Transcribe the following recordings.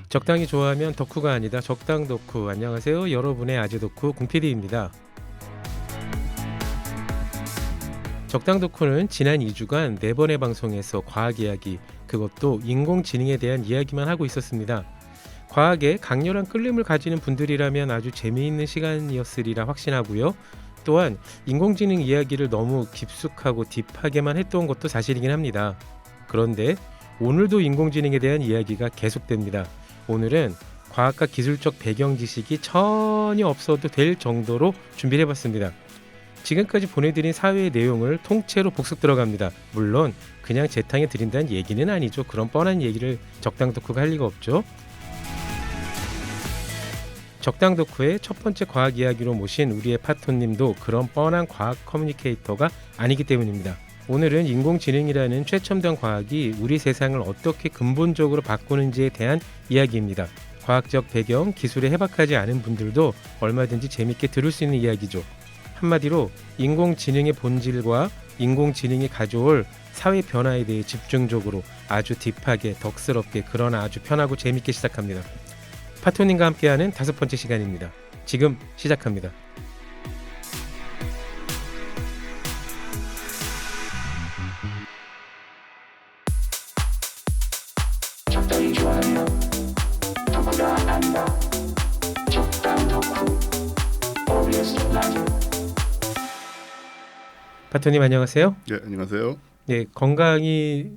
적당히 좋아하면 덕후가 아니다. 적당 덕후. 안녕하세요. 여러분의 아재 덕후 공PD입니다. 적당 덕후는 지난 2주간 4번의 방송에서 과학 이야기, 그것도 인공지능에 대한 이야기만 하고 있었습니다. 과학에 강렬한 끌림을 가지는 분들이라면 아주 재미있는 시간이었으리라 확신하고요. 또한 인공지능 이야기를 너무 깊숙하고 딥하게만 했던 것도 사실이긴 합니다. 그런데 오늘도 인공지능에 대한 이야기가 계속됩니다. 오늘은 과학과 기술적 배경 지식이 전혀 없어도 될 정도로 준비를 해봤습니다. 지금까지 보내드린 사회의 내용을 통째로 복습 들어갑니다. 물론 그냥 재탕해 드린다는 얘기는 아니죠. 그런 뻔한 얘기를 적당 덕후가 할 리가 없죠. 적당 덕후의 첫 번째 과학 이야기로 모신 우리의 파토님도 그런 뻔한 과학 커뮤니케이터가 아니기 때문입니다. 오늘은 인공지능이라는 최첨단 과학이 우리 세상을 어떻게 근본적으로 바꾸는지에 대한 이야기입니다. 과학적 배경, 기술에 해박하지 않은 분들도 얼마든지 재밌게 들을 수 있는 이야기죠. 한마디로 인공지능의 본질과 인공지능이 가져올 사회 변화에 대해 집중적으로 아주 딥하게, 덕스럽게, 그러나 아주 편하고 재밌게 시작합니다. 파토님과 함께하는 5번째 시간입니다. 지금 시작합니다. 적당히 좋아하며 덕후가 아니다. 적당 덕후 OBS 라디오. 파토님 안녕하세요. 네, 안녕하세요. 네, 건강이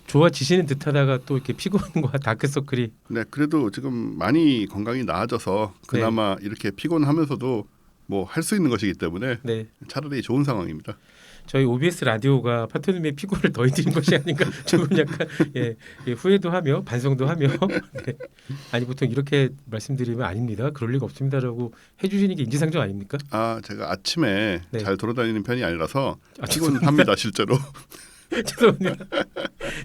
좋아지시는 듯하다가 또 이렇게 피곤과 다크서클이. 네, 그래도 지금 많이 건강이 나아져서 그나마 이렇게 피곤하면서도 뭐 할 수 있는 것이기 때문에 네, 차라리 좋은 상황입니다. 저희 OBS 라디오가 파토님의 피곤을 더해드린 것이 아닌가 조금 약간 후회도 하며 반성도 하며 네. 아니 보통 이렇게 말씀드리면 아닙니다. 그럴 리가 없습니다라고 해주시는 게 인지상정 아닙니까? 아, 제가 아침에 네. 잘 돌아다니는 편이 아니라서 죄송합니다. 피곤합니다, 실제로. 죄송합니다.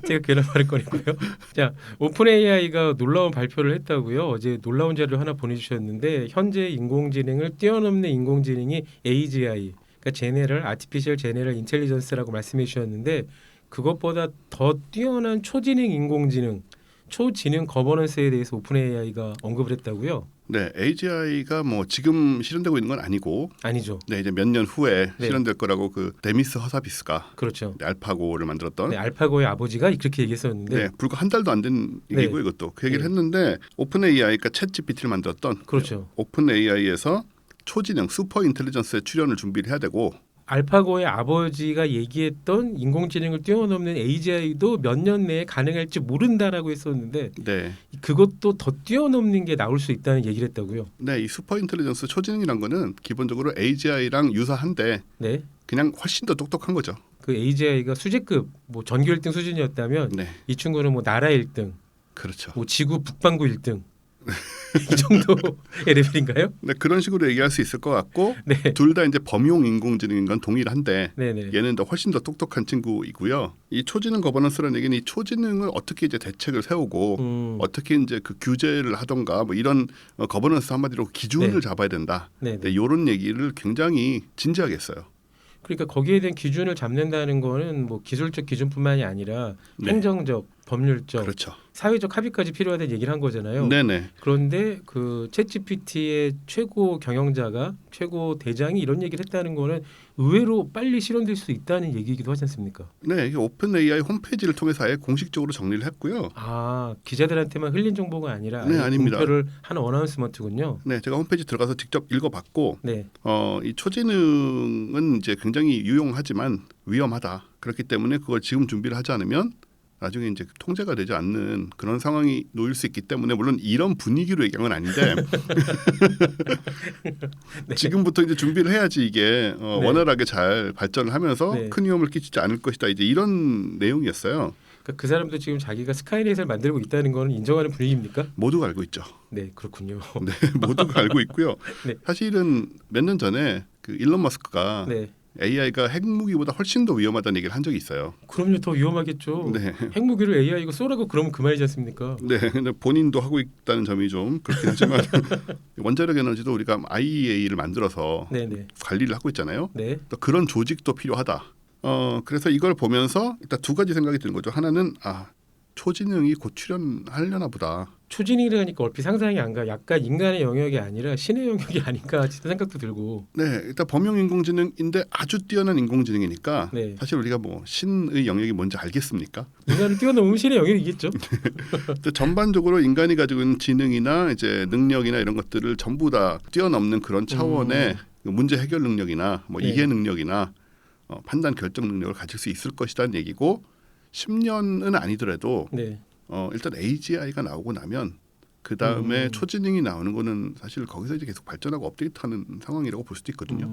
제가 괜한 말을 꺼냈고요. 자, 오픈 AI가 놀라운 발표를 했다고요. 어제 놀라운 자료를 하나 보내주셨는데 현재 인공지능을 뛰어넘는 인공지능이 AGI, 그러니까 제네럴 아티피셜 제네럴 인텔리전스라고 말씀해 주셨는데 그것보다 더 뛰어난 초지능 인공지능, 초지능 거버넌스에 대해서 오픈 AI가 언급을 했다고요. 네, AGI가 뭐 지금 실현되고 있는 건 아니고, 아니죠. 네, 이제 몇 년 후에 네. 실현될 거라고 그 데미스 허사비스가 그렇죠. 알파고를 만들었던. 네, 알파고의 아버지가 그렇게 얘기했었는데 네, 불과 한 달도 안 된 얘기고 이것도 그 얘기를 네. 했는데 오픈 AI가 챗 GPT를 만들었던 그렇죠. 오픈 AI에서 초지능 슈퍼 인텔리전스의 출현을 준비를 해야 되고 알파고의 아버지가 얘기했던 인공지능을 뛰어넘는 AGI도 몇 년 내에 가능할지 모른다라고 했었는데 네, 그것도 더 뛰어넘는 게 나올 수 있다는 얘기를 했다고요. 네, 이 슈퍼 인텔리전스 초지능이란 거는 기본적으로 AGI랑 유사한데 네, 그냥 훨씬 더 똑똑한 거죠. 그 AGI가 수제급 뭐 전교 1등 수준이었다면 네, 이 친구는 뭐 나라 1등, 그렇죠. 뭐 지구 북반구 1등 이 정도의 레벨인가요? 네, 그런 식으로 얘기할 수 있을 것 같고 네, 둘 다 이제 범용 인공지능인 건 동일한데 네네. 얘는 더 훨씬 더 똑똑한 친구이고요. 이 초지능 거버넌스라는 얘기는 이 초지능을 어떻게 이제 대책을 세우고 어떻게 이제 그 규제를 하던가 뭐 이런 거버넌스 한마디로 기준을 네. 잡아야 된다. 네네. 네, 이런 얘기를 굉장히 진지하게 했어요. 그러니까 거기에 대한 기준을 잡는다는 거는 뭐 기술적 기준뿐만이 아니라 네. 행정적, 법률적, 그렇죠. 사회적 합의까지 필요하다는 얘기를 한 거잖아요. 네네. 그런데 그 챗GPT의 최고 경영자가 최고 대장이 이런 얘기를 했다는 거는 의외로 빨리 실현될 수 있다는 얘기이기도 하지 않습니까? 네, 이게 오픈 AI 홈페이지를 통해서 아예 공식적으로 정리를 했고요. 아, 기자들한테만 흘린 정보가 아니라 네, 아예 아닙니다. 공표를 한 어나운스먼트군요. 네, 제가 홈페이지 들어가서 직접 읽어봤고, 네, 이 초지능은 이제 굉장히 유용하지만 위험하다. 그렇기 때문에 그걸 지금 준비를 하지 않으면 나중에 이제 통제가 되지 않는 그런 상황이 놓일 수 있기 때문에 물론 이런 분위기로 얘기한 건 아닌데 네. 지금부터 이제 준비를 해야지 이게 원활하게 잘 발전을 하면서 네. 큰 위험을 끼치지 않을 것이다. 이제 이런 내용이었어요. 그러니까 그 사람도 지금 자기가 스카이넷을 만들고 있다는 거는 인정하는 분위기입니까? 모두가 알고 있죠. 네, 그렇군요. 네, 모두가 알고 있고요. 네. 사실은 몇 년 전에 그 일론 머스크가 네, AI가 핵무기보다 훨씬 더 위험하다는 얘기를 한 적이 있어요. 그럼요, 더 위험하겠죠. 네. 핵무기를 AI가 쏘라고 그러면 그만이지 않습니까? 네, 근데 본인도 하고 있다는 점이 좀 그렇긴 하지만 원자력 에너지도 우리가 IEA를 만들어서 네, 네, 관리를 하고 있잖아요. 네, 또 그런 조직도 필요하다. 그래서 이걸 보면서 일단 두 가지 생각이 드는 거죠. 하나는 초지능이 곧 출현하려나 보다. 초진이라니까 얼핏 상상이 안 가. 약간 인간의 영역이 아니라 신의 영역이 아닌가 싶은 생각도 들고. 네, 일단 범용 인공지능인데 아주 뛰어난 인공지능이니까 네. 사실 우리가 뭐 신의 영역이 뭔지 알겠습니까? 인간을 뛰어넘은 신의 영역이겠죠. 근데 전반적으로 인간이 가지고 있는 지능이나 이제 능력이나 이런 것들을 전부 다 뛰어넘는 그런 차원의 문제 해결 능력이나 뭐 네. 이해 능력이나 판단 결정 능력을 가질 수 있을 것이라는 얘기고 10년은 아니더라도 네. 일단 AGI가 나오고 나면 그 다음에 초지능이 나오는 거는 사실 거기서 이제 계속 발전하고 업데이트하는 상황이라고 볼 수도 있거든요.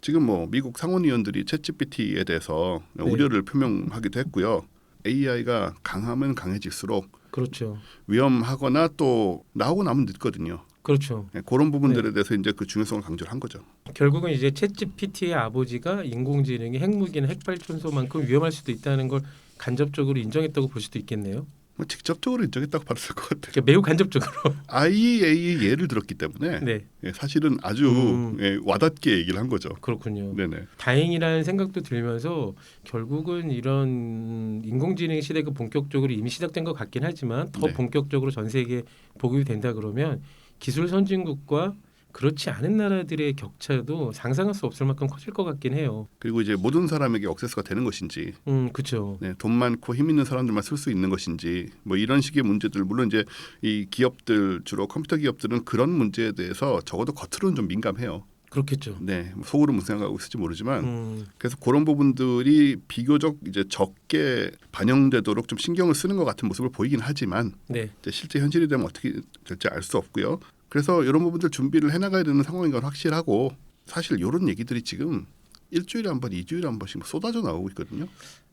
지금 뭐 미국 상원의원들이 챗GPT에 대해서 네. 우려를 표명하기도 했고요. AI가 강하면 강해질수록 그렇죠. 위험하거나 또 나오고 나면 늦거든요. 그렇죠. 네, 그런 부분들에 대해서 이제 그 중요성을 강조를 한 거죠. 결국은 이제 챗GPT의 아버지가 인공지능이 핵무기나 핵발전소만큼 위험할 수도 있다는 걸 간접적으로 인정했다고 볼 수도 있겠네요. 뭐 직접적으로 인정했다고 봐도 될 것 같아요. 그러니까 매우 간접적으로. IEA의 예를 들었기 때문에 네. 사실은 아주 와닿게 얘기를 한 거죠. 그렇군요. 네네. 다행이라는 생각도 들면서 결국은 이런 인공지능 시대가 본격적으로 이미 시작된 것 같긴 하지만 더 네. 본격적으로 전 세계에 보급이 된다 그러면 기술 선진국과 그렇지 않은 나라들의 격차도 상상할 수 없을 만큼 커질 것 같긴 해요. 그리고 이제 모든 사람에게 액세스가 되는 것인지, 그렇죠. 네, 돈 많고 힘 있는 사람들만 쓸 수 있는 것인지, 뭐 이런 식의 문제들 물론 이제 이 기업들 주로 컴퓨터 기업들은 그런 문제에 대해서 적어도 겉으로는 좀 민감해요. 그렇겠죠. 네, 속으로 무슨 생각하고 있을지 모르지만 그래서 그런 부분들이 비교적 이제 적게 반영되도록 좀 신경을 쓰는 것 같은 모습을 보이긴 하지만 네. 이제 실제 현실이 되면 어떻게 될지 알 수 없고요. 그래서 이런 부분들 준비를 해나가야 되는 상황인 건 확실하고 사실 이런 얘기들이 지금 일주일에 한 번, 2주일에 한 번씩 쏟아져 나오고 있거든요.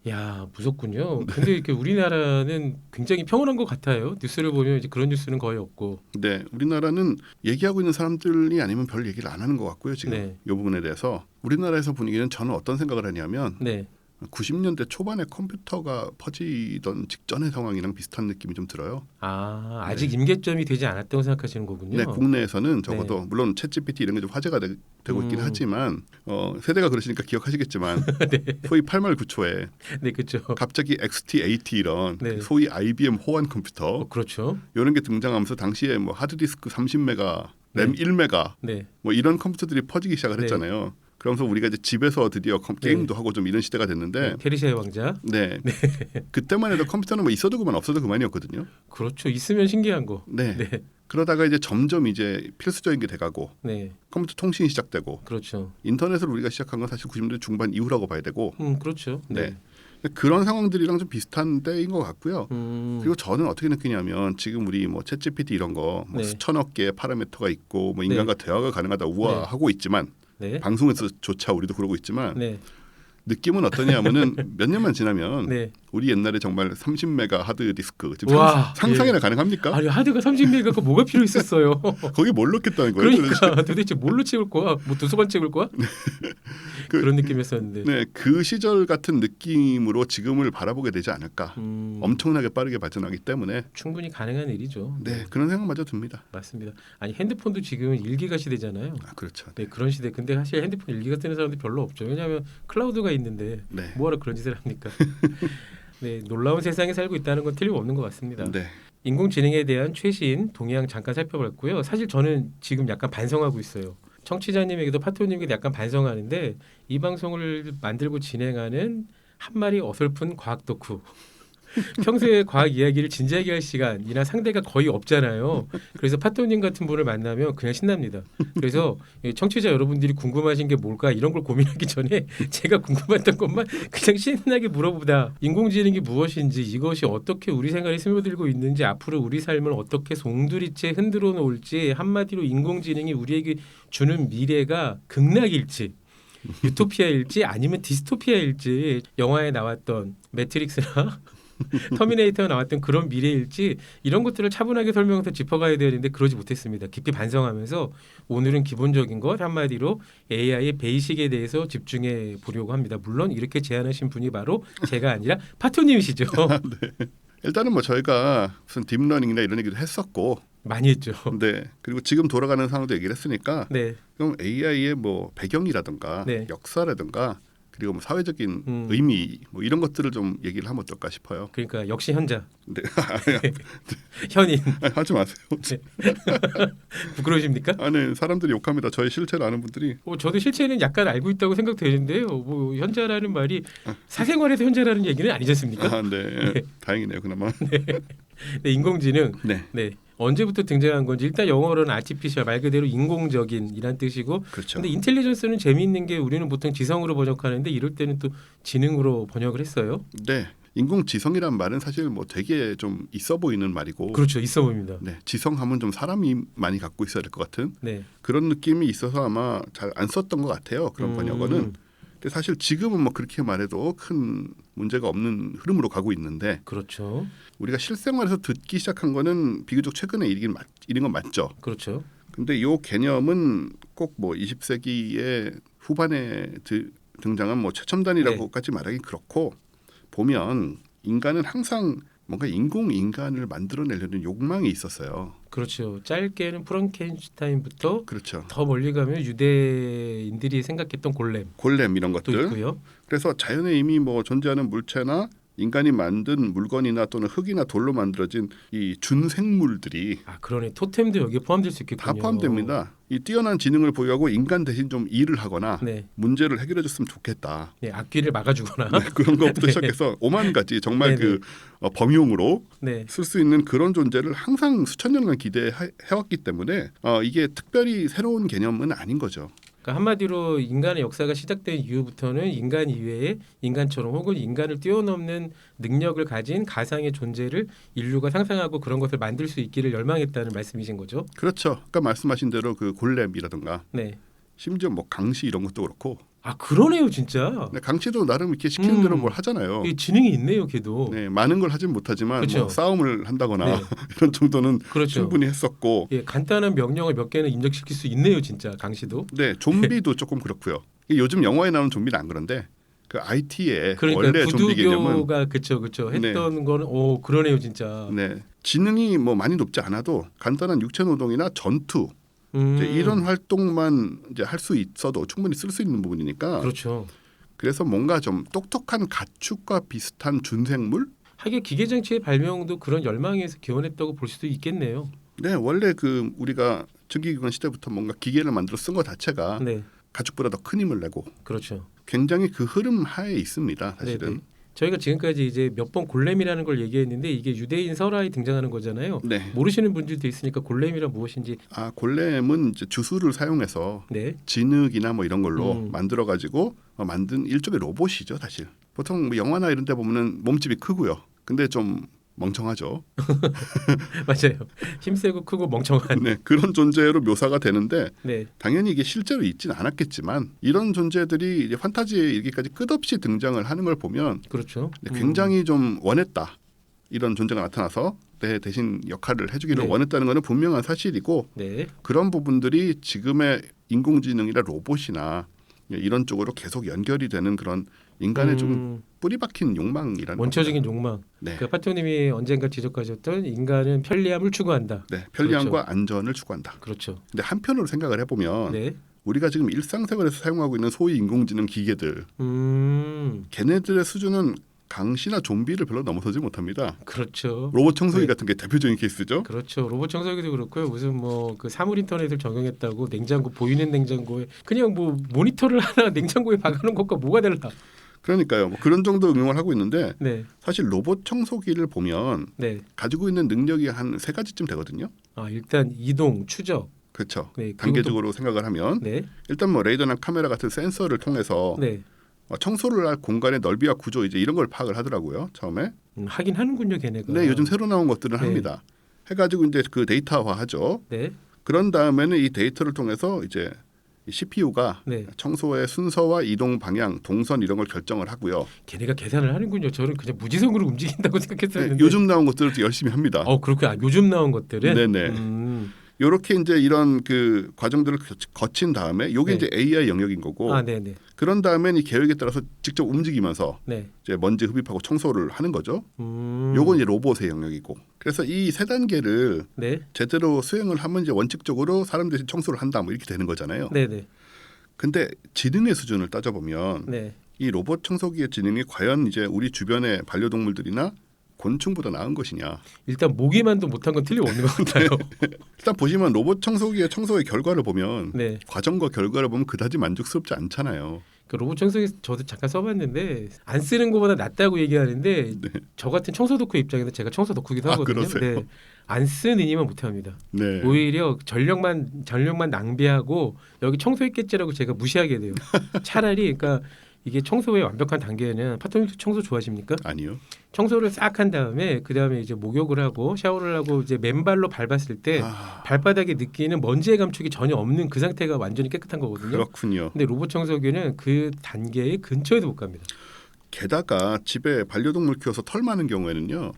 야 무섭군요. 근데 이렇게 우리나라는 굉장히 평온한 것 같아요. 뉴스를 보면 이제 그런 뉴스는 거의 없고. 네, 우리나라는 얘기하고 있는 사람들이 아니면 별 얘기를 안 하는 것 같고요. 지금 네. 이 부분에 대해서 우리나라에서 분위기는 저는 어떤 생각을 하냐면 네. 90년대 초반에 컴퓨터가 퍼지던 직전의 상황이랑 비슷한 느낌이 좀 들어요. 아직 임계점이 되지 않았다고 생각하시는 거군요. 네, 국내에서는 적어도 물론 챗GPT 이런 게 좀 화제가 되고 있긴 하지만 세대가 그러시니까 기억하시겠지만 소위 8말 9초에 네, 그렇죠. 갑자기 XT80 이런 네. 소위 IBM 호환 컴퓨터 그렇죠. 이런 게 등장하면서 당시에 뭐 하드디스크 30메가, 램 네. 1메가 네. 뭐 이런 컴퓨터들이 퍼지기 시작을 네. 했잖아요. 그러면서 우리가 이제 집에서 드디어 게임도 하고 좀 이런 시대가 됐는데 페르시아의 왕자. 네. 그때만 해도 컴퓨터는 뭐 있어도 그만 없어도 그만이었거든요. 그렇죠. 있으면 신기한 거. 네. 네. 그러다가 이제 점점 이제 필수적인 게 돼가고 네. 컴퓨터 통신이 시작되고 그렇죠. 인터넷을 우리가 시작한 건 사실 90년대 중반 이후라고 봐야 되고 그렇죠. 네. 그런 상황들이랑 좀 비슷한 때인 것 같고요. 그리고 그리고 저는 어떻게 느끼냐면 지금 우리 뭐 챗GPT 이런 거 뭐 네. 수천억 개의 파라미터가 있고 뭐 인간과 대화가 가능하다 우와 네. 하고 있지만 네. 방송에서조차 우리도 그러고 있지만 네. 느낌은 어떠냐면은 몇 년만 지나면 네. 우리 옛날에 정말 30메가 하드 디스크 지금 와, 상상이나 예. 가능합니까? 아니 하드가 30메가가 뭐가 필요 있었어요? 거기 뭘 넣겠다는 거예요? 그러니까 도대체 뭘로 채울 거야? 뭐 도서관 채울 거야? 그런 느낌이었었는데. 네, 그 시절 같은 느낌으로 지금을 바라보게 되지 않을까. 엄청나게 빠르게 발전하기 때문에 충분히 가능한 일이죠. 네, 그런 생각마저 듭니다. 맞습니다. 아니 핸드폰도 지금 1기가 시대잖아요. 그렇죠. 네, 그런 시대. 근데 사실 핸드폰 1기가 쓰는 사람들이 별로 없죠. 왜냐하면 클라우드가 있는데 네. 뭐하러 그런 짓을 합니까? 네, 놀라운 세상에 살고 있다는 건 틀림없는 것 같습니다. 네. 인공지능에 대한 최신 동향 잠깐 살펴봤고요. 사실 저는 지금 약간 반성하고 있어요. 청취자님에게도 파토님에게도 약간 반성하는데 이 방송을 만들고 진행하는 한 마리 어설픈 과학 덕후. 평소에 과학 이야기를 진지하게 할 시간이나 상대가 거의 없잖아요. 그래서 파토님 같은 분을 만나면 그냥 신납니다. 그래서 청취자 여러분들이 궁금하신 게 뭘까 이런 걸 고민하기 전에 제가 궁금했던 것만 그냥 신나게 물어보다 인공지능이 무엇인지 이것이 어떻게 우리 생활에 스며들고 있는지 앞으로 우리 삶을 어떻게 송두리째 흔들어 놓을지 한마디로 인공지능이 우리에게 주는 미래가 극락일지 유토피아일지 아니면 디스토피아일지 영화에 나왔던 매트릭스나 터미네이터가 나왔던 그런 미래일지 이런 것들을 차분하게 설명해서 짚어가야 되는데 그러지 못했습니다. 깊이 반성하면서 오늘은 기본적인 것 한마디로 AI의 베이식에 대해서 집중해 보려고 합니다. 물론 이렇게 제안하신 분이 바로 제가 아니라 파토님이시죠. 네. 일단은 뭐 저희가 무슨 딥러닝이나 이런 얘기도 했었고 많이 했죠. 네. 그리고 지금 돌아가는 상황도 얘기를 했으니까 네. 그럼 AI의 뭐 배경이라든가 네. 역사라든가 그리고 뭐 사회적인 음. 의미 뭐 이런 것들을 좀 얘기를 하면 어떨까 싶어요. 그러니까 역시 현자, 네. 현인. 하지 마세요. 부끄러우십니까? 네, 사람들이 욕합니다. 저의 실체를 아는 분들이. 저도 실체는 약간 알고 있다고 생각되는데요. 뭐 현자라는 말이 사생활에서 현자라는 얘기는 아니지 않습니까? 네. 다행이네요. 그나마. 네, 인공지능. 네. 네. 언제부터 등장한 건지 일단 영어로는 artificial 말 그대로 인공적인이란 뜻이고 그렇죠. 근데 인텔리전스는 재미있는 게 우리는 보통 지성으로 번역하는데 이럴 때는 또 지능으로 번역을 했어요. 네. 인공지성이란 말은 사실 뭐 되게 좀 있어 보이는 말이고 그렇죠. 있어 보입니다. 네, 지성하면 좀 사람이 많이 갖고 있어야 될 것 같은 네. 그런 느낌이 있어서 아마 잘 안 썼던 것 같아요. 그런 번역어는. 근데 사실 지금은 뭐 그렇게 말해도 큰 문제가 없는 흐름으로 가고 있는데 그렇죠. 우리가 실생활에서 듣기 시작한 거는 비교적 최근에 일인 건 맞죠. 그렇죠. 근데 이 개념은 꼭 뭐 20세기의 후반에 등장한 뭐 최첨단이라고까지 말하기 그렇고 보면 인간은 항상 뭔가 인공인간을 만들어내려는 욕망이 있었어요. 그렇죠. 짧게는 프랑켄슈타인부터 그렇죠. 더 멀리 가면 유대인들이 생각했던 골렘 이런 또 것들. 있고요. 그래서 자연에 이미 뭐 존재하는 물체나 인간이 만든 물건이나 또는 흙이나 돌로 만들어진 이 준생물들이 아 그러네. 토템도 여기에 포함될 수 있겠군요. 다 포함됩니다. 이 뛰어난 지능을 보유하고 인간 대신 좀 일을 하거나 네. 문제를 해결해줬으면 좋겠다. 네, 앞귀를 막아주거나. 네, 그런 것부터 네. 시작해서 오만 가지 정말 네네. 그 범용으로 네. 쓸 수 있는 그런 존재를 항상 수천 년간 기대해왔기 때문에 이게 특별히 새로운 개념은 아닌 거죠. 그러니까 한마디로 인간의 역사가 시작된 이후부터는 인간 이외에 인간처럼 혹은 인간을 뛰어넘는 능력을 가진 가상의 존재를 인류가 상상하고 그런 것을 만들 수 있기를 열망했다는 말씀이신 거죠. 그렇죠. 아까 말씀하신 대로 그 골렘이라든가 네. 심지어 뭐 강시 이런 것도 그렇고 아 그러네요, 진짜. 네, 강시도 나름 이렇게 시키는 대로 뭘 하잖아요. 이 지능이 있네요, 걔도. 네, 많은 걸 하진 못하지만 그렇죠. 뭐 싸움을 한다거나 네. 이런 정도는 그렇죠. 충분히 했었고 예, 간단한 명령을 몇 개는 입력시킬 수 있네요, 진짜 강시도. 네, 좀비도 조금 그렇고요. 요즘 영화에 나오는 좀비는 안 그런데 그 IT의 그러니까 원래 좀비 개념은 구두교가 그쵸 했던 거는 그러네요, 진짜. 네, 지능이 뭐 많이 높지 않아도 간단한 육체 노동이나 전투 이제 이런 활동만 이제 할 수 있어도 충분히 쓸 수 있는 부분이니까. 그렇죠. 그래서 뭔가 좀 똑똑한 가축과 비슷한 준생물? 하긴 기계장치의 발명도 그런 열망에서 기원했다고 볼 수도 있겠네요. 네, 원래 그 우리가 전기기관 시대부터 뭔가 기계를 만들어 쓴 것 자체가 네, 가축보다 더 큰 힘을 내고 그렇죠. 굉장히 그 흐름 하에 있습니다. 사실은. 네네. 저희가 지금까지 이제 몇 번 골렘이라는 걸 얘기했는데 이게 유대인 설화에 등장하는 거잖아요. 네. 모르시는 분들도 있으니까 골렘이란 무엇인지. 골렘은 이제 주술을 사용해서 네, 진흙이나 뭐 이런 걸로 만들어 가지고 만든 일종의 로봇이죠, 사실. 보통 뭐 영화나 이런 데 보면은 몸집이 크고요. 근데 좀 멍청하죠. 맞아요. 힘세고 크고 멍청한. 네, 그런 존재로 묘사가 되는데 네, 당연히 이게 실제로 있지는 않았겠지만 이런 존재들이 이제 판타지에 이렇게까지 끝없이 등장을 하는 걸 보면 그렇죠. 굉장히 좀 원했다. 이런 존재가 나타나서 내 대신 역할을 해주기를 네. 원했다는 것은 분명한 사실이고 네, 그런 부분들이 지금의 인공지능이나 로봇이나 이런 쪽으로 계속 연결이 되는 그런 인간의 좀 뿌리 박힌 욕망이라는 원초적인 겁니다. 욕망. 네. 그 파토님이 언젠가 지적하셨던 인간은 편리함을 추구한다. 네, 편리함과 안전을 추구한다. 그렇죠. 근데 한편으로 생각을 해보면 네. 우리가 지금 일상생활에서 사용하고 있는 소위 인공지능 기계들 걔네들의 수준은 강시나 좀비를 별로 넘어서지 못합니다. 그렇죠. 로봇 청소기 네. 같은 게 대표적인 케이스죠. 그렇죠. 로봇 청소기도 그렇고요. 무슨 뭐 그 사물 인터넷을 적용했다고 냉장고 보이는 냉장고에 그냥 뭐 모니터를 하나 냉장고에 박아놓은 것과 뭐가 달라? 그러니까요. 뭐 그런 정도 응용을 하고 있는데 네, 사실 로봇 청소기를 보면 네. 가지고 있는 능력이 한 세 가지쯤 되거든요. 아 일단 이동, 추적. 그렇죠. 네, 그리고 단계적으로 생각을 하면 네, 일단 뭐 레이더나 카메라 같은 센서를 통해서 네. 청소를 할 공간의 넓이와 구조 이제 이런 걸 파악을 하더라고요. 처음에. 하긴 하는군요, 걔네가. 네, 요즘 새로 나온 것들은 네. 합니다. 해가지고 이제 그 데이터화하죠. 네, 그런 다음에는 이 데이터를 통해서 이제 CPU가 네. 청소의 순서와 이동 방향, 동선 이런 걸 결정을 하고요. 걔네가 계산을 하는군요. 저는 그냥 무지성으로 움직인다고 네, 생각했었는데. 요즘 나온 것들을 또 열심히 합니다. 그렇구나. 요즘 나온 것들은. 네네. 요렇게 이제 이런 그 과정들을 거친 다음에 요게 네. 이제 AI 영역인 거고 아, 네네. 그런 다음엔 이 계획에 따라서 직접 움직이면서 네. 이제 먼지 흡입하고 청소를 하는 거죠. 요건 이제 로봇의 영역이고. 그래서 이 세 단계를 네, 제대로 수행을 하면 이제 원칙적으로 사람 대신 청소를 한다 뭐 이렇게 되는 거잖아요. 네네. 근데 지능의 수준을 따져보면 네. 이 로봇 청소기의 지능이 과연 이제 우리 주변의 반려동물들이나 곤충보다 나은 것이냐. 일단 모기만도 못한 건 틀림없는 것 같아요. 일단 보시면 로봇 청소기의 청소의 결과를 보면 네. 과정과 결과를 보면 그다지 만족스럽지 않잖아요. 그 로봇 청소기 저도 잠깐 써봤는데 안 쓰는 것보다 낫다고 얘기하는데 네. 저 같은 청소 덕후 입장에서 제가 청소 덕후기도 아, 하거든요. 그러세요? 네. 안 쓰느니만 못합니다. 네. 오히려 전력만 낭비하고 여기 청소했겠지라고 제가 무시하게 돼요. 차라리 그러니까 이게 청소의 완벽한 단계는 파토님 청소 좋아하십니까? 아니요. 청소를 싹 한 다음에 그 다음에 이제 목욕을 하고 샤워를 하고 이제 맨발로 밟았을 때 아, 발바닥에 느끼는 먼지의 감촉이 전혀 없는 그 상태가 완전히 깨끗한 거거든요. 그렇군요. 근데 로봇 청소기는 그 단계의 근처에도 못 갑니다. 게다가 집에 반려동물 키워서 털 많은 경우에는요.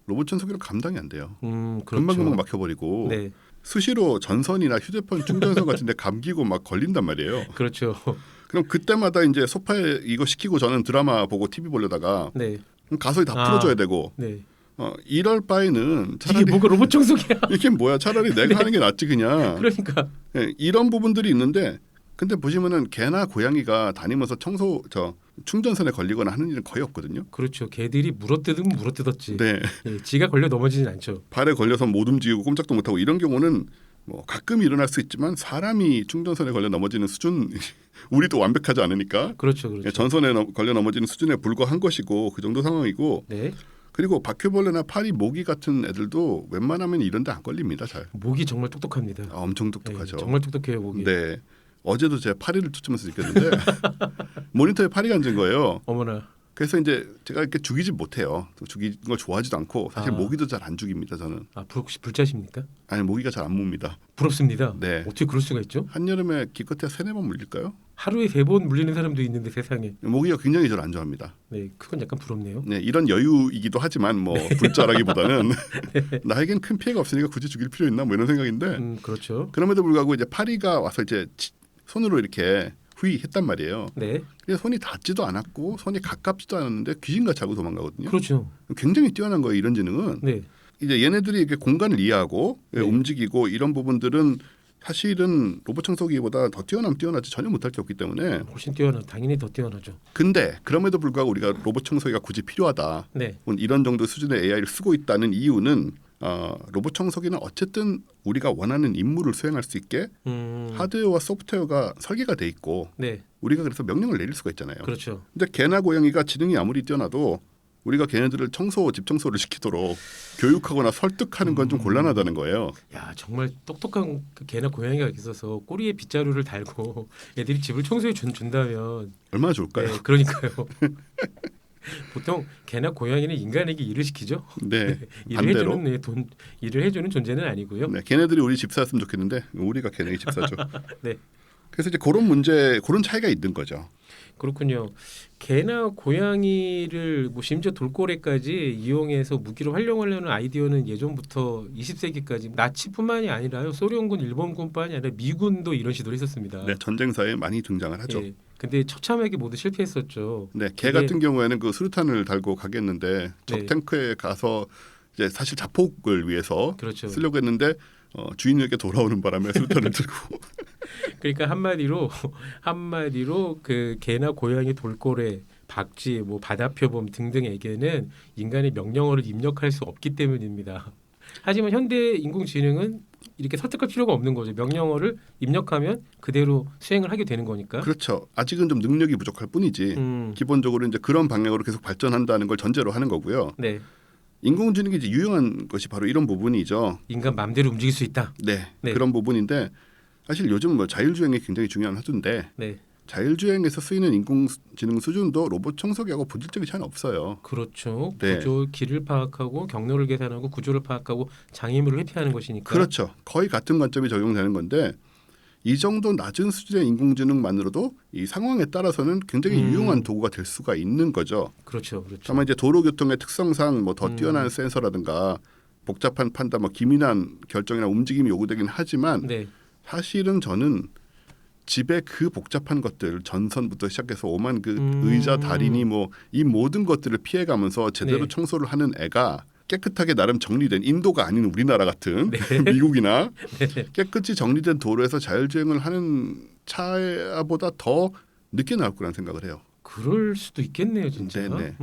로봇 청소기로 감당이 안 돼요. 그렇죠. 금방금방 막혀버리고 네, 수시로 전선이나 휴대폰 충전선 같은데 감기고 막 걸린단 말이에요. 그렇죠. 그럼 그때마다 이제 소파에 이거 시키고 저는 드라마 보고 TV 보려다가 네, 가서이 다 아. 풀어줘야 되고 네. 이럴 바에는 이게 차라리 뭐가 로봇 청소기야? 이게 뭐야 차라리 내가 하는 게 낫지 그냥. 그러니까 예, 이런 부분들이 있는데 근데 보시면은 개나 고양이가 다니면서 충전선에 걸리거나 하는 일은 거의 없거든요. 그렇죠. 개들이 물어뜯으면 물어뜯었지. 네. 예, 지가 걸려 넘어지진 않죠. 발에 걸려서 못 움직이고 꼼짝도 못하고 이런 경우는 뭐 가끔 일어날 수 있지만 사람이 충전선에 걸려 넘어지는 수준 우리도 완벽하지 않으니까 그렇죠, 그렇죠. 전선에 걸려 넘어지는 수준에 불과한 것이고 그 정도 상황이고 네, 그리고 바퀴벌레나 파리, 모기 같은 애들도 웬만하면 이런 데 안 걸립니다. 잘. 목이 정말 똑똑합니다. 엄청 네, 똑똑하죠. 정말 똑똑해요, 목이. 네. 어제도 제가 파리를 쫓으면서 느꼈는데 모니터에 파리가 앉은 거예요. 어머나. 그래서 이제 제가 이렇게 죽이지 못해요. 죽이는 걸 좋아하지도 않고 사실 아. 모기도 잘 안 죽입니다. 저는. 혹시 불자십니까? 아니 모기가 잘 안 뭅니다. 부럽습니다. 네. 어떻게 그럴 수가 있죠? 한여름에 기껏해야 3-4번 물릴까요? 하루에 3번 물리는 사람도 있는데 세상에. 모기가 굉장히 저를 안 좋아합니다. 네, 그건 약간 부럽네요. 네, 이런 여유이기도 하지만 뭐 불자라기보다는 나에겐 큰 피해가 없으니까 굳이 죽일 필요 있나 뭐 이런 생각인데 그렇죠. 그럼에도 불구하고 이제 파리가 와서 이제 손으로 이렇게 후이했단 말이에요. 네, 그래서 손이 닿지도 않았고 손이 가깝지도 않았는데 귀신같이 하고 도망가거든요. 그렇죠. 굉장히 뛰어난 거예요. 이런 지능은. 네, 이제 얘네들이 이렇게 공간을 이해하고 네. 움직이고 이런 부분들은 사실은 로봇 청소기보다 더 뛰어나지 전혀 못할 게 없기 때문에 훨씬 뛰어나. 당연히 더 뛰어나죠. 근데 그럼에도 불구하고 우리가 로봇 청소기가 굳이 필요하다. 네, 이런 정도 수준의 AI를 쓰고 있다는 이유는 로봇 청소기는 어쨌든 우리가 원하는 임무를 수행할 수 있게 하드웨어와 소프트웨어가 설계가 돼 있고 네, 우리가 그래서 명령을 내릴 수가 있잖아요. 그렇죠. 근데 개나 고양이가 지능이 아무리 뛰어나도 우리가 걔네들을 집 청소를 시키도록 교육하거나 설득하는 건 좀 곤란하다는 거예요. 야, 정말 똑똑한 그 개나 고양이가 있어서 꼬리에 빗자루를 달고 애들이 집을 청소해 준다면 얼마나 좋을까요? 네, 그러니까요. 보통 개나 고양이는 인간에게 일을 시키죠. 네, 일을 반대로. 해주는 일을 해주는 존재는 아니고요. 네, 걔네들이 우리 집 사줬으면 좋겠는데 우리가 걔네 집 사죠. 네. 그래서 이제 그런 차이가 있는 거죠. 그렇군요. 개나 고양이를 뭐 심지어 돌고래까지 이용해서 무기로 활용하려는 아이디어는 예전부터 20세기까지 나치뿐만이 아니라요. 소련군, 일본군뿐만이 아니라 미군도 이런 시도를 했었습니다. 네, 전쟁사에 많이 등장을 하죠. 예. 근데 처참하게 모두 실패했었죠. 네, 개 이게- 같은 경우에는 그 수류탄을 달고 가겠는데 적 네. 탱크에 가서 이제 사실 자폭을 위해서 그렇죠. 쓰려고 했는데 주인에게 돌아오는 바람에 수류탄을 들고 그러니까 한마디로 그 개나 고양이, 돌고래, 박쥐, 뭐 바다표범 등등에게는 인간의 명령어를 입력할 수 없기 때문입니다. 하지만 현대 인공지능은 이렇게 설득할 필요가 없는 거죠. 명령어를 입력하면 그대로 수행을 하게 되는 거니까. 그렇죠. 아직은 좀 능력이 부족할 뿐이지 기본적으로 이제 그런 방향으로 계속 발전한다는 걸 전제로 하는 거고요. 네, 인공지능이 이제 유용한 것이 바로 이런 부분이죠. 인간 마음대로 움직일 수 있다. 네, 네. 그런 부분인데 사실 요즘 뭐 자율주행이 굉장히 중요한 하도인데 네, 자율주행에서 쓰이는 인공지능 수준도 로봇 청소기하고 본질적인 차이는 없어요. 그렇죠. 네. 구조 길을 파악하고 경로를 계산하고 구조를 파악하고 장애물을 회피하는 것이니까. 그렇죠. 거의 같은 관점이 적용되는 건데 이 정도 낮은 수준의 인공지능만으로도 이 상황에 따라서는 굉장히 유용한 도구가 될 수가 있는 거죠. 그렇죠. 그렇죠. 다만 이제 도로교통의 특성상 뭐 더 뛰어난 센서라든가 복잡한 판단, 뭐 기민한 결정이나 움직임이 요구되긴 하지만 네, 사실은 저는 집에 그 복잡한 것들 전선부터 시작해서 오만 그 의자, 다리니 뭐 이 모든 것들을 피해가면서 제대로 네. 청소를 하는 애가 깨끗하게 나름 정리된 인도가 아닌 우리나라 같은 네. 미국이나 네. 깨끗이 정리된 도로에서 자율주행을 하는 차보다 더 늦게 나올 거라는 생각을 해요. 그럴 수도 있겠네요, 진짜. 네네.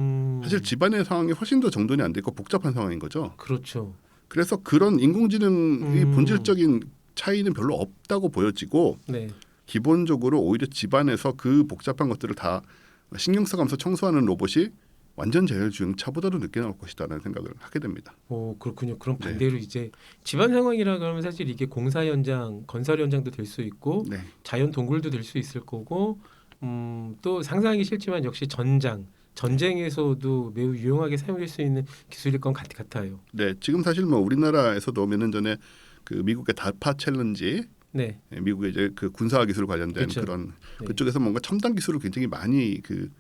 사실 집안의 상황이 훨씬 더 정돈이 안 돼 있고 복잡한 상황인 거죠. 그렇죠. 그래서 그런 인공지능의 음. 본질적인 차이는 별로 없다고 보여지고 네. 기본적으로 오히려 집안에서 그 복잡한 것들을 다 신경 써가면서 청소하는 로봇이 완전 자율주행차보다도 늦게 나올 것이다라는 생각을 하게 됩니다. 그렇군요. 그럼 네. 반대로 이제 집안 상황이라 그러면 사실 이게 공사 현장, 건설 현장도 될 수 있고 네, 자연 동굴도 될 수 있을 거고 또 상상하기 싫지만 역시 전쟁에서도 매우 유용하게 사용될 수 있는 기술일 건 같아요. 네, 지금 사실 뭐 우리나라에서도 몇 년 전에 그 미국의 다파 챌린지, 네. 미국의 이제 그 군사 기술 관련된 그렇죠. 그런 네. 그쪽에서 뭔가 첨단 기술을 굉장히 많이 그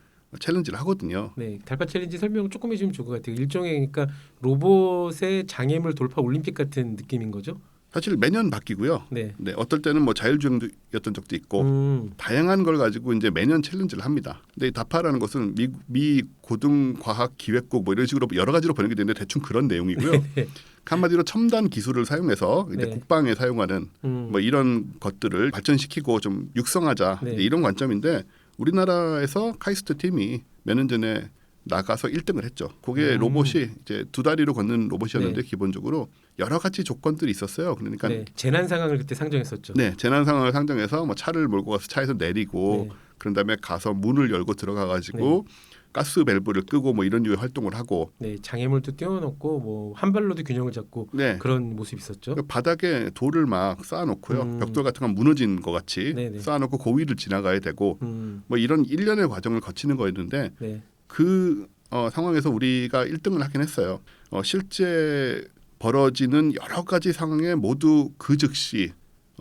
챌린지를 하거든요. 네, 달파 챌린지 설명 조금 해주면 좋을 것 같아요. 일종의 그러니까 로봇의 장애물 돌파 올림픽 같은 느낌인 거죠. 사실 매년 바뀌고요. 네. 네, 어떨 때는 뭐 자율주행이었던 적도 있고 다양한 걸 가지고 이제 매년 챌린지를 합니다. 근데 이 다파라는 것은 미 고등과학기획국 뭐 이런 식으로 여러 가지로 번역이 되는데 대충 그런 내용이고요. 네. 한마디로 첨단 기술을 사용해서 이제 네. 국방에 사용하는 뭐 이런 것들을 발전시키고 좀 육성하자 네. 이제 이런 관점인데 우리나라에서 카이스트 팀이 몇 년 전에 나가서 1등을 했죠. 그게 로봇이 이제 두 다리로 걷는 로봇이었는데 네. 기본적으로 여러 가지 조건들이 있었어요. 그러니까 네, 재난 상황을 그때 상정했었죠. 네, 재난 상황을 상정해서 뭐 차를 몰고 가서 차에서 내리고 네. 그런 다음에 가서 문을 열고 들어가 가지고 가스 밸브를 끄고 뭐 이런 류의 활동을 하고 네, 장애물도 띄워놓고 뭐 한 발로도 균형을 잡고 네. 그런 모습이 있었죠. 바닥에 돌을 막 쌓아놓고요. 벽돌 같은 건 무너진 것 같이 네네. 쌓아놓고 그 위를 지나가야 되고 뭐 이런 일련의 과정을 거치는 거였는데 네, 그 상황에서 우리가 1등을 하긴 했어요. 실제 벌어지는 여러 가지 상황에 모두 그 즉시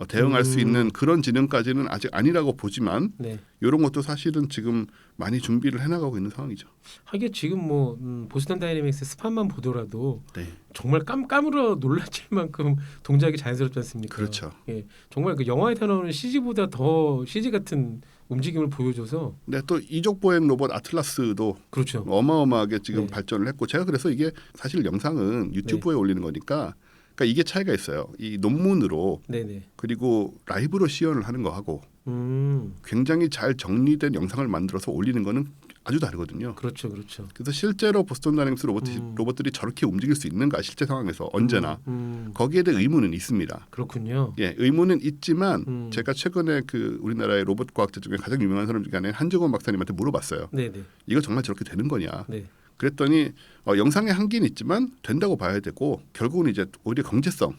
대응할 수 있는 그런 지능까지는 아직 아니라고 보지만 네. 이런 것도 사실은 지금 많이 준비를 해나가고 있는 상황이죠. 하긴 지금 뭐 보스턴 다이내믹스 스판만 보더라도 네, 정말 깜깜으로 놀라칠 만큼 동작이 자연스럽지 않습니까? 그렇죠. 예, 정말 그 영화에서 나오는 CG보다 더 CG 같은 움직임을 보여줘서 네, 또 이족 보행 로봇 아틀라스도 그렇죠. 어마어마하게 지금 네. 발전을 했고 제가 그래서 이게 사실 영상은 유튜브에 올리는 거니까 그러니까 이게 차이가 있어요. 이 논문으로 네네. 그리고 라이브로 시연을 하는 거하고 굉장히 잘 정리된 영상을 만들어서 올리는 거는 아주 다르거든요. 그렇죠, 그렇죠. 그래서 실제로 보스턴 다이내믹스 로봇들이 저렇게 움직일 수 있는가 실제 상황에서 언제나 거기에 대해 의문은 있습니다. 그렇군요. 예, 의문은 있지만 제가 최근에 그 우리나라의 로봇 과학자 중에 가장 유명한 사람 중에 하나인 한정원 박사님한테 물어봤어요. 네네. 이거 정말 저렇게 되는 거냐? 네. 그랬더니 영상의 한계는 있지만 된다고 봐야 되고 결국은 이제 오히려 경제성,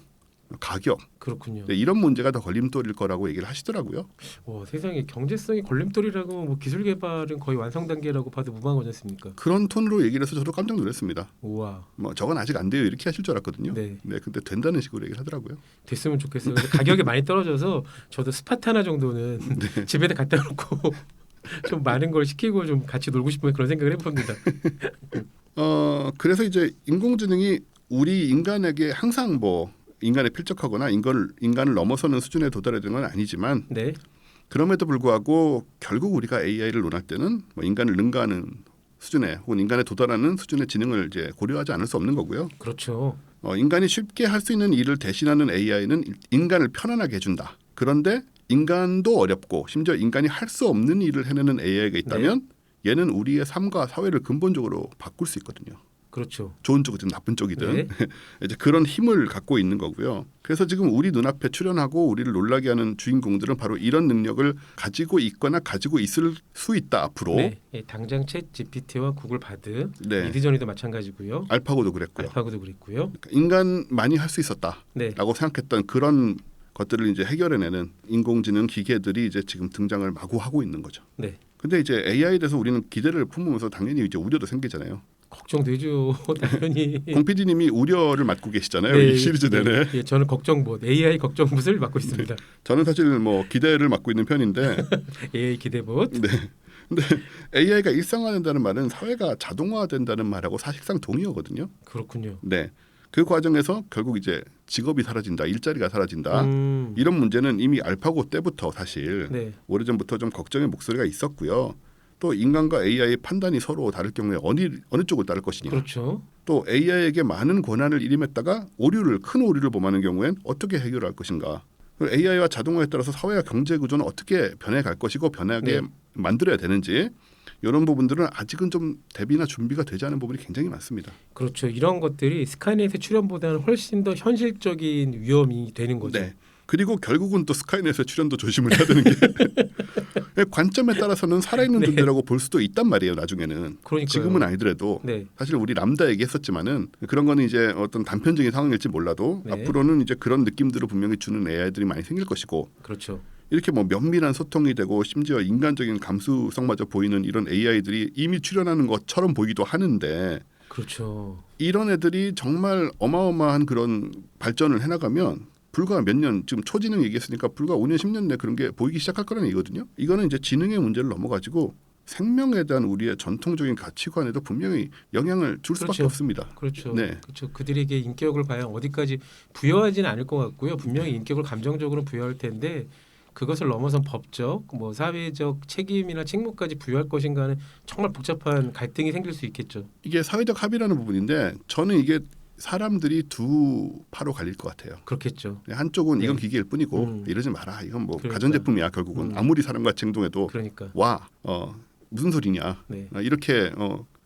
가격 그렇군요. 네, 이런 문제가 더 걸림돌일 거라고 얘기를 하시더라고요. 와, 세상에 경제성이 걸림돌이라고 뭐 기술 개발은 거의 완성 단계라고 봐도 무방하지 않습니까? 그런 톤으로 얘기를 해서 저도 깜짝 놀랐습니다. 우와. 뭐 저건 아직 안 돼요 이렇게 하실 줄 알았거든요. 네. 네, 근데 된다는 식으로 얘기를 하더라고요. 됐으면 좋겠어요. 근데 가격이 많이 떨어져서 저도 스파트 하나 정도는 집에다 갖다 놓고 좀 많은 걸 시키고 좀 같이 놀고 싶은 그런 생각을 해봅니다. 그래서 이제 인공지능이 우리 인간에게 항상 뭐 인간에 필적하거나 인간을 넘어서는 수준에 도달해야 되는 건 아니지만 네. 그럼에도 불구하고 결국 우리가 AI를 논할 때는 뭐 인간을 능가하는 수준에 혹은 인간에 도달하는 수준의 지능을 이제 고려하지 않을 수 없는 거고요. 그렇죠. 인간이 쉽게 할 수 있는 일을 대신하는 AI는 인간을 편안하게 해준다. 그런데 인간도 어렵고 심지어 인간이 할 수 없는 일을 해내는 AI가 있다면 얘는 우리의 삶과 사회를 근본적으로 바꿀 수 있거든요. 그렇죠. 좋은 쪽이든 나쁜 쪽이든 네. 이제 그런 힘을 갖고 있는 거고요. 그래서 지금 우리 눈앞에 출현하고 우리를 놀라게 하는 주인공들은 바로 이런 능력을 가지고 있거나 가지고 있을 수 있다 앞으로. 네. 예, 당장 챗 GPT와 구글 바드, 네. 미드저니도 마찬가지고요. 알파고도 그랬고요. 알파고도 그랬고요. 그러니까 인간만이 할 수 있었다라고 네. 생각했던 그런 것들을 이제 해결해내는 인공지능 기계들이 이제 지금 등장을 마구 하고 있는 거죠. 네. 근데 이제 AI에 대해서 우리는 기대를 품으면서 당연히 이제 우려도 생기잖아요. 걱정되죠. 당연히. 공 PD님이 우려를 맡고 계시잖아요. 네, 이 시리즈 내내. 예, 저는 걱정봇, AI 걱정봇을 맡고 있습니다. 저는 사실 뭐 기대를 맡고 있는 편인데 AI 기대봇. 네. 근데 AI가 일상화된다는 말은 사회가 자동화된다는 말하고 사실상 동의어거든요. 그렇군요. 네. 그 과정에서 결국 이제 직업이 사라진다, 일자리가 사라진다. 이런 문제는 이미 알파고 때부터 사실 네. 오래전부터 좀 걱정의 목소리가 있었고요. 또 인간과 AI의 판단이 서로 다를 경우에 어느 쪽을 따를 것이냐. 그렇죠. 또 AI에게 많은 권한을 일임했다가 큰 오류를 범하는 경우엔 어떻게 해결할 것인가. AI와 자동화에 따라서 사회와 경제 구조는 어떻게 변해갈 것이고 변하게 만들어야 되는지 이런 부분들은 아직은 좀 대비나 준비가 되지 않은 부분이 굉장히 많습니다. 그렇죠. 이런 것들이 스카이넷의 출현보다는 훨씬 더 현실적인 위험이 되는 거죠. 네. 그리고 결국은 또 스카이넷의 출연도 조심을 해야 되는 게 관점에 따라서는 살아있는 네. 존재라고 볼 수도 있단 말이에요. 나중에는. 그러니까요. 지금은 아니더라도 네. 사실 우리 람다 얘기했었지만은 그런 거는 이제 어떤 단편적인 상황일지 몰라도 네. 앞으로는 이제 그런 느낌들을 분명히 주는 AI들이 많이 생길 것이고 그렇죠. 이렇게 뭐 면밀한 소통이 되고 심지어 인간적인 감수성마저 보이는 이런 AI들이 이미 출현하는 것처럼 보이기도 하는데 그렇죠. 이런 애들이 정말 어마어마한 그런 발전을 해나가면 불과 몇 년 지금 초지능 얘기했으니까 불과 5년 10년 내 그런 게 보이기 시작할 거라는 얘기거든요. 이거는 이제 지능의 문제를 넘어가지고 생명에 대한 우리의 전통적인 가치관에도 분명히 영향을 줄 수밖에 그렇죠. 없습니다. 그렇죠. 네. 그렇죠. 그들에게 인격을 과연 어디까지 부여하지는 않을 것 같고요. 분명히 인격을 감정적으로 부여할 텐데 그것을 넘어선 법적, 뭐 사회적 책임이나 책무까지 부여할 것인가는 정말 복잡한 갈등이 생길 수 있겠죠. 이게 사회적 합의라는 부분인데 저는 이게 사람들이 두 파로 갈릴 것 같아요. 그렇겠죠. 한쪽은 이건 네. 기계일 뿐이고 이러지 마라. 이건 뭐 그러니까. 가전제품이야 결국은. 아무리 사람같이 행동해도 그러니까. 와 무슨 소리냐. 네. 이렇게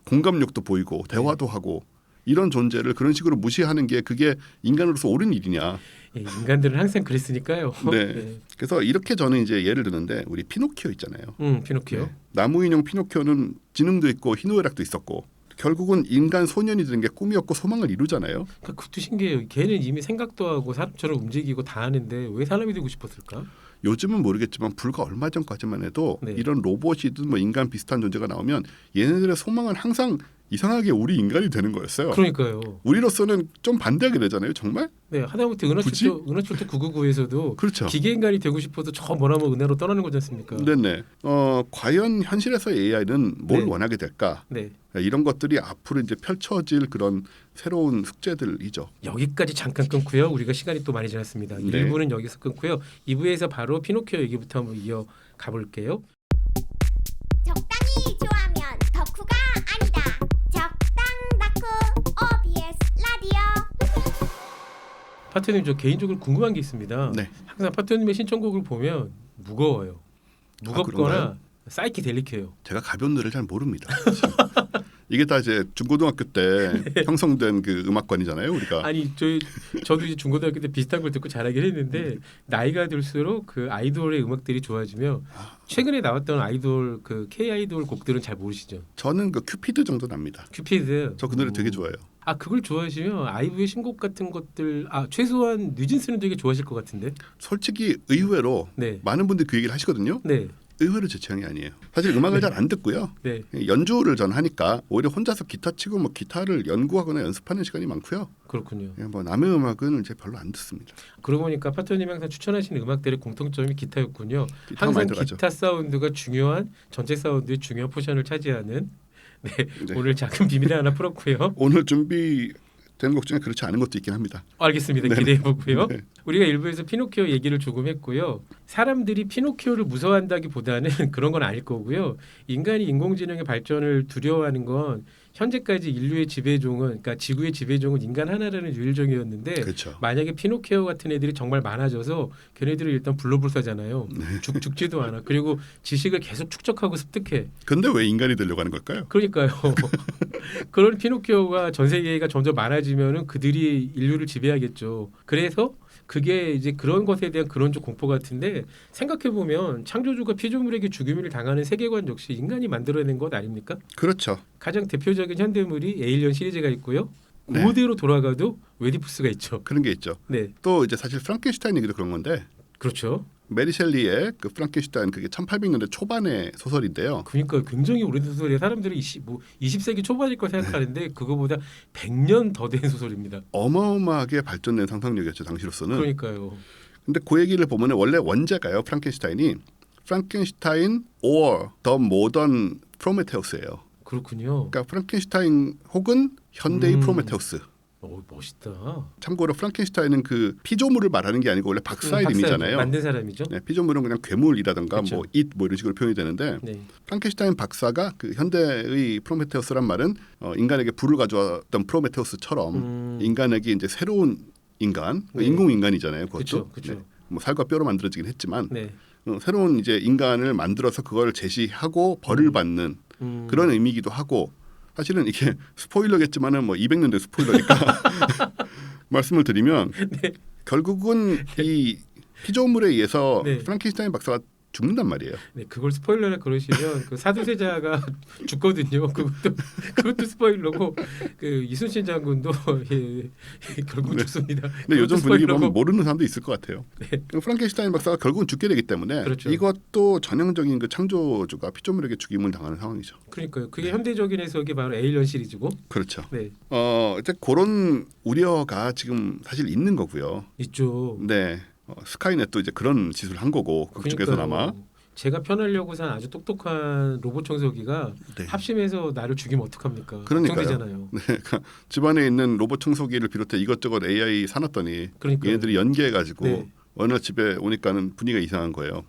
공감력도 보이고 대화도 하고 이런 존재를 그런 식으로 무시하는 게 그게 인간으로서 옳은 일이냐. 예, 인간들은 항상 그랬으니까요. 네. 그래서 이렇게 저는 이제 예를 드는데 우리 피노키오 있잖아요. 피노키오. 네. 나무 인형 피노키오는 지능도 있고 희노애락도 있었고 결국은 인간 소년이 되는 게 꿈이었고 소망을 이루잖아요. 그러니까 그것도 신기해요. 걔는 이미 생각도 하고 사람처럼 움직이고 다 하는데 왜 사람이 되고 싶었을까? 요즘은 모르겠지만 불과 얼마 전까지만 해도 네. 이런 로봇이든 뭐 인간 비슷한 존재가 나오면 얘네들의 소망은 항상 이상하게 우리 인간이 되는 거였어요. 그러니까요. 우리로서는 좀 반대하게 되잖아요. 정말? 네, 하다못해 은하철도 999에서도 그렇죠. 기계 인간이 되고 싶어서 저 머나먼 은하로 떠나는 거지 않습니까? 네네. 과연 현실에서 AI는 뭘 네. 원하게 될까? 네. 이런 것들이 앞으로 이제 펼쳐질 그런 새로운 숙제들이죠. 여기까지 잠깐 끊고요. 우리가 시간이 또 많이 지났습니다. 네. 1부는 여기서 끊고요. 2부에서 바로 피노키오 얘기부터 한번 이어 가볼게요. 적당히 좋아하면 덕후가 아니다. 적당 덕후 OBS 라디오. 파트너님 저 개인적으로 궁금한 게 있습니다. 네. 항상 파트너님의 신청곡을 보면 무거워요. 무겁거나 그런가요? 사이키델릭해요. 제가 가벼운 노래를 잘 모릅니다. 이게 다 이제 중고등학교 때 형성된 그 음악관이잖아요, 우리가. 아니 저도 이제 중고등학교 때 비슷한 걸 듣고 자라긴 했는데 나이가 들수록 그 아이돌의 음악들이 좋아지며 최근에 나왔던 아이돌 그 K 아이돌 곡들은 잘 모르시죠? 저는 그 큐피드 정도 납니다. 큐피드. 저 그 노래 되게 좋아해요. 아 그걸 좋아하시면 아이브의 신곡 같은 것들 최소한 뉴진스는 되게 좋아하실 것 같은데. 솔직히 의외로 네. 많은 분들이 그 얘기를 하시거든요. 네. 의외로 제 취향이 아니에요. 사실 음악을 잘 안 듣고요. 네. 연주를 전 하니까 오히려 혼자서 기타 치고 뭐 기타를 연구하거나 연습하는 시간이 많고요. 그렇군요. 뭐 남의 음악은 이제 별로 안 듣습니다. 그러고 보니까 파트너님이 항상 추천하시는 음악들의 공통점이 기타였군요. 기타가 항상 많이 들어가죠. 기타 사운드가 중요한 전체 사운드의 중요한 포션을 차지하는 네. 네. 오늘 작은 비밀을 하나 풀었고요. 오늘 준비된 곡 중에 그렇지 않은 것도 있긴 합니다. 알겠습니다. 네. 기대해 보고요. 네. 우리가 일부에서 피노키오 얘기를 조금 했고요. 사람들이 피노키오를 무서워한다기보다는 그런 건 아닐 거고요. 인간이 인공지능의 발전을 두려워하는 건 현재까지 인류의 지배종은 그러니까 지구의 지배종은 인간 하나라는 유일종이었는데 그렇죠. 만약에 피노키오 같은 애들이 정말 많아져서 걔네들을 일단 불러불사잖아요. 네. 죽지도 않아. 그리고 지식을 계속 축적하고 습득해. 근데 왜 인간이 되려고 하는 걸까요? 그러니까요. 그런 피노키오가 전 세계가 점점 많아지면은 그들이 인류를 지배하겠죠. 그래서 그게 이제 그런 것에 대한 그런적 공포 같은데 생각해 보면 창조주가 피조물에게 죽임을 당하는 세계관 역시 인간이 만들어낸 것 아닙니까? 그렇죠. 가장 대표적인 현대물이 에일리언 시리즈가 있고요. 네. 그대로 돌아가도 웨디푸스가 있죠. 그런 게 있죠. 네, 또 이제 사실 프랑켄슈타인 얘기도 그런 건데 그렇죠. 메리 셸리의 그 프랑켄슈타인 그게 1800년대 초반의 소설인데요. 그러니까 굉장히 오래된 소설이에요. 사람들이 20세기 초반일 거 생각하는데 그거보다 100년 더 된 소설입니다. 어마어마하게 발전된 상상력이었죠 당시로서는. 그러니까요. 근데 그 얘기를 보면 원래 원제가요. 프랑켄슈타인이 프랑켄슈타인 or the modern 프로메테우스예요. 그렇군요. 그러니까 프랑켄슈타인 혹은 현대의 프로메테우스. 멋있다. 참고로 프랑켄슈타인은 그 피조물을 말하는 게 아니고 원래 박사 이름이잖아요. 만든 사람이죠. 네, 피조물은 그냥 괴물이라든가 그쵸. 뭐 it 뭐 이런 식으로 표현이 되는데 네. 프랑켄슈타인 박사가 그 현대의 프로메테우스란 말은 인간에게 불을 가져왔던 프로메테우스처럼 인간에게 이제 새로운 인간, 네. 인공 인간이잖아요. 그것도 그쵸, 그쵸. 네. 뭐 살과 뼈로 만들어지긴 했지만 네. 새로운 이제 인간을 만들어서 그걸 제시하고 벌을 받는 그런 의미이기도 하고 사실은 이게 스포일러겠지만은 뭐 200년대 스포일러니까 말씀을 드리면 네. 결국은 이 피조물에 의해서 네. 프랑켄슈타인 박사가 죽는단 말이에요. 네, 그걸 스포일러라 그러시면 그 사두세자가 죽거든요. 그것도 스포일러고 그 이순신 장군도 결국 죽습니다. 근데 요즘 그것도 분위기 스포일러고. 보면 모르는 사람도 있을 것 같아요. 네. 프랑켄슈타인 박사가 결국은 죽게 되기 때문에 그렇죠. 이것도 전형적인 그 창조주가 피조물에게 죽임을 당하는 상황이죠. 그러니까요. 그게 현대적인 해석이 바로 에일리언 시리즈고. 그렇죠. 네, 이제 그런 우려가 지금 사실 있는 거고요. 있죠. 네, 스카이넷도 이제 그런 짓을 한 거고 극중에서나마. 제가 편하려고 산 아주 똑똑한 로봇 청소기가 네. 합심해서 나를 죽이면 어떡합니까? 그러니까요. 걱정되잖아요. 네, 그러니까 집안에 있는 로봇 청소기를 비롯해 이것저것 AI 사놨더니 그러니까 얘네들이 연계해가지고 네. 어느 집에 오니까는 분위기가 이상한 거예요.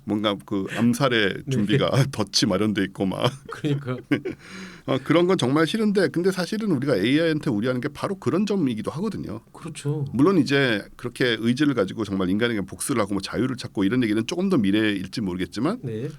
뭔가 그 암살의 네. 준비가 덫이 마련돼 있고 막 그러니까 그런 건 정말 싫은데 근데 사실은 우리가 AI한테 우려하는 게 바로 그런 점이기도 하거든요. 그렇죠. 물론 이제 그렇게 의지를 가지고 정말 인간에게 복수를 하고 뭐 자유를 찾고 이런 얘기는 조금 더 미래일지 모르겠지만 네,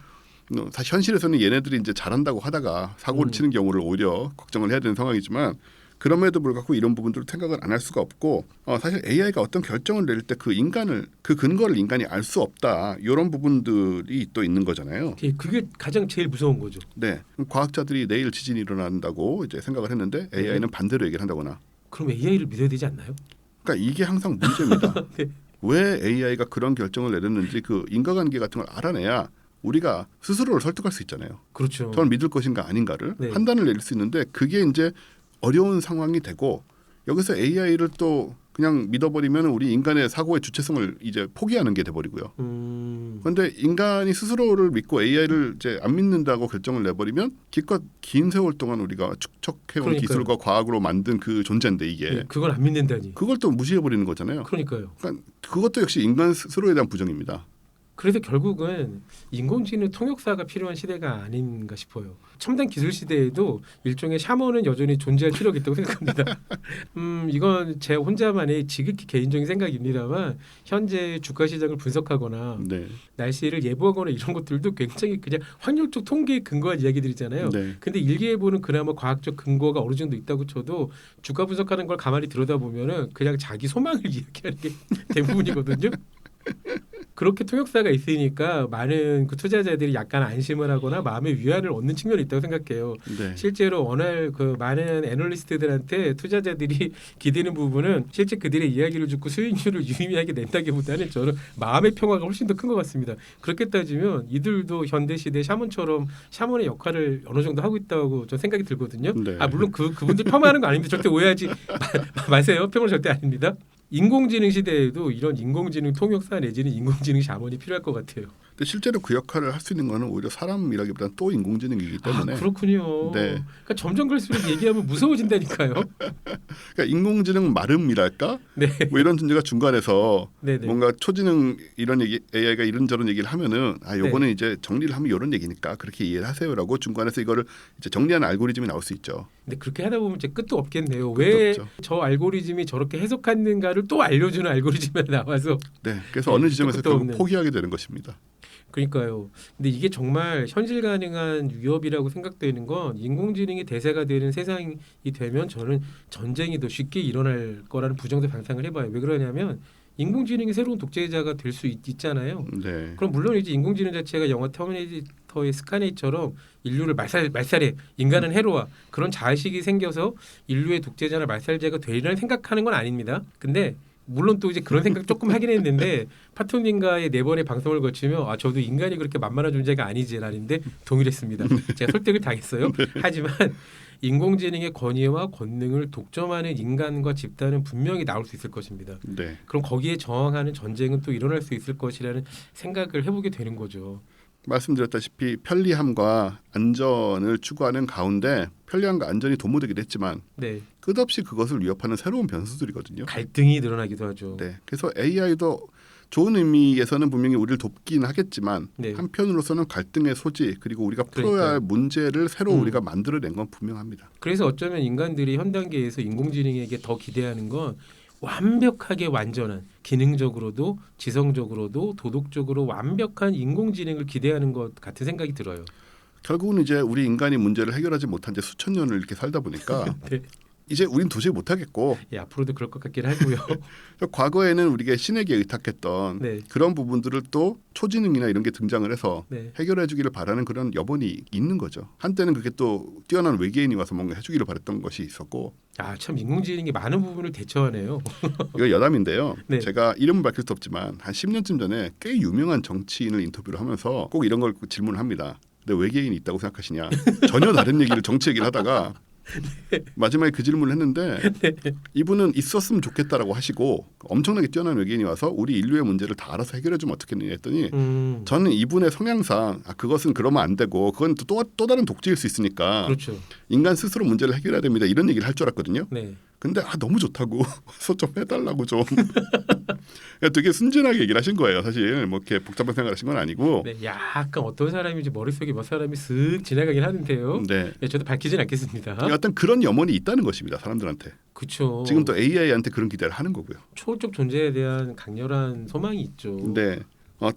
사실 현실에서는 얘네들이 이제 잘한다고 하다가 사고를 치는 경우를 오히려 걱정을 해야 되는 상황이지만 그럼에도 불구하고 이런 부분들을 생각을 안 할 수가 없고 사실 AI가 어떤 결정을 내릴 때 그 인간을 그 근거를 인간이 알 수 없다 이런 부분들이 또 있는 거잖아요. 그게 가장 제일 무서운 거죠. 네, 과학자들이 내일 지진이 일어난다고 이제 생각을 했는데 AI는 반대로 얘기를 한다거나. 그럼 AI를 믿어야 되지 않나요? 그러니까 이게 항상 문제입니다. 네. 왜 AI가 그런 결정을 내렸는지 그 인과관계 같은 걸 알아내야 우리가 스스로를 설득할 수 있잖아요. 그렇죠. 저를 믿을 것인가 아닌가를 네. 판단을 내릴 수 있는데 그게 이제 어려운 상황이 되고 여기서 AI를 또 그냥 믿어버리면 우리 인간의 사고의 주체성을 이제 포기하는 게 돼버리고요. 그런데 인간이 스스로를 믿고 AI를 이제 안 믿는다고 결정을 내버리면 기껏 긴 세월 동안 우리가 축적해온 그러니까요. 기술과 과학으로 만든 그 존재인데 이게 네, 그걸 안 믿는다니. 그걸 또 무시해버리는 거잖아요. 그러니까요. 그러니까 그것도 역시 인간 스스로에 대한 부정입니다. 그래서 결국은 인공지능 통역사가 필요한 시대가 아닌가 싶어요. 첨단 기술 시대에도 일종의 샤먼은 여전히 존재할 필요가 있다고 생각합니다. 이건 제 혼자만의 지극히 개인적인 생각입니다만 현재 주가 시장을 분석하거나 네. 날씨를 예보하거나 이런 것들도 굉장히 그냥 확률적 통계에 근거한 이야기들이잖아요. 네. 근데 일기예보는 그나마 과학적 근거가 어느 정도 있다고 쳐도 주가 분석하는 걸 가만히 들여다보면은 그냥 자기 소망을 이야기하는 게 대부분이거든요. 그렇게 통역사가 있으니까 많은 그 투자자들이 약간 안심을 하거나 마음의 위안을 얻는 측면이 있다고 생각해요. 네. 실제로 워낙 그 많은 애널리스트들한테 투자자들이 기대는 부분은 실제 그들의 이야기를 듣고 수익률을 유의미하게 낸다기보다는 저는 마음의 평화가 훨씬 더 큰 것 같습니다. 그렇게 따지면 이들도 현대 시대 샤먼처럼 샤먼의 역할을 어느 정도 하고 있다고 저는 생각이 들거든요. 네. 물론 그분들 폄하하는 거 아닙니다. 절대 오해하지 마세요. 폄하는 절대 아닙니다. 인공지능 시대에도 이런 인공지능 통역사 내지는 인공지능 샤먼이 필요할 것 같아요. 근데 실제로 그 역할을 할 수 있는 거는 오히려 사람이라기보다는 또 인공지능이기 때문에 그렇군요. 네. 그러니까 점점 갈수록 얘기하면 무서워진다니까요. 그러니까 인공지능 마름이랄까 네, 뭐 이런 존재가 중간에서 네, 네. 뭔가 초지능 이런 얘기 AI가 이런저런 얘기를 하면은 요거는 이제 정리를 하면 이런 얘기니까 그렇게 이해를 하세요라고 중간에서 이거를 이제 정리하는 알고리즘이 나올 수 있죠. 근데 그렇게 하다 보면 이제 끝도 없겠네요. 끝도 왜 없죠. 저 알고리즘이 저렇게 해석하는가를 또 알려주는 알고리즘이 나와서 네. 그래서 네, 어느 지점에서 끝도 결국 없는. 포기하게 되는 것입니다. 그러니까요. 근데 이게 정말 현실 가능한 위협이라고 생각되는 건 인공지능이 대세가 되는 세상이 되면 저는 전쟁이 더 쉽게 일어날 거라는 부정도 상상을 해봐요. 왜 그러냐면 인공지능이 새로운 독재자가 될 수 있잖아요. 네. 그럼 물론 이제 인공지능 자체가 영화 터미네이터의 스카네이처럼 인류를 말살해 인간은 해로와 그런 자의식이 생겨서 인류의 독재자나 말살자가 되리라는 생각하는 건 아닙니다. 근데 물론 또 이제 그런 생각 조금 하긴 했는데 파토님과의 4번의 방송을 거치며 저도 인간이 그렇게 만만한 존재가 아니지라는데 동일했습니다. 제가 설득을 당했어요. 하지만 인공지능의 권위와 권능을 독점하는 인간과 집단은 분명히 나올 수 있을 것입니다. 네. 그럼 거기에 저항하는 전쟁은 또 일어날 수 있을 것이라는 생각을 해보게 되는 거죠. 말씀드렸다시피 편리함과 안전을 추구하는 가운데 편리함과 안전이 도모되기도 했지만 네, 끝없이 그것을 위협하는 새로운 변수들이거든요. 갈등이 늘어나기도 하죠. 네. 그래서 AI도 좋은 의미에서는 분명히 우리를 돕긴 하겠지만 네. 한편으로서는 갈등의 소지 그리고 우리가 풀어야 그러니까요. 할 문제를 새로 음. 우리가 만들어낸 건 분명합니다. 그래서 어쩌면 인간들이 현 단계에서 인공지능에게 더 기대하는 건 완벽하게 완전한 기능적으로도 지성적으로도 도덕적으로 완벽한 인공지능을 기대하는 것 같은 생각이 들어요. 결국은 이제 우리 인간이 문제를 해결하지 못한 지 수천 년을 이렇게 살다 보니까 네. 이제 우린 도저히 못하겠고 예, 앞으로도 그럴 것 같긴 하고요. 과거에는 우리가 신에게 의탁했던 네. 그런 부분들을 또 초지능이나 이런 게 등장을 해서 네. 해결해 주기를 바라는 그런 여본이 있는 거죠. 한때는 그게 또 뛰어난 외계인이 와서 뭔가 해주기를 바랬던 것이 있었고 참 인공지능이 많은 부분을 대처하네요. 이거 여담인데요. 네. 제가 이름은 밝힐 수 없지만 한 10년쯤 전에 꽤 유명한 정치인을 인터뷰를 하면서 꼭 이런 걸 질문을 합니다. 근데 외계인이 있다고 생각하시냐? 전혀 다른 얘기를 정치 얘기를 하다가 마지막에 그 질문을 했는데 이분은 있었으면 좋겠다라고 하시고 엄청나게 뛰어난 외계인이 와서 우리 인류의 문제를 다 알아서 해결해 주면 어떻겠느냐 했더니 저는 이분의 성향상 그것은 그러면 안 되고 그건 또 다른 독재일 수 있으니까 그렇죠. 인간 스스로 문제를 해결해야 됩니다. 이런 얘기를 할 줄 알았거든요. 네. 근데 너무 좋다고 와서 좀 해달라고 좀 되게 순진하게 얘기를 하신 거예요. 사실 뭐 이렇게 복잡한 생각을 하신 건 아니고 네, 약간 어떤 사람인지 머릿속에 몇 사람이 쓱 지나가긴 하는데요. 네. 예, 저도 밝히진 않겠습니다. 어떤 그런 염원이 있다는 것입니다. 사람들한테. 그렇죠. 지금 또 AI한테 그런 기대를 하는 거고요. 초월적 존재에 대한 강렬한 소망이 있죠. 네.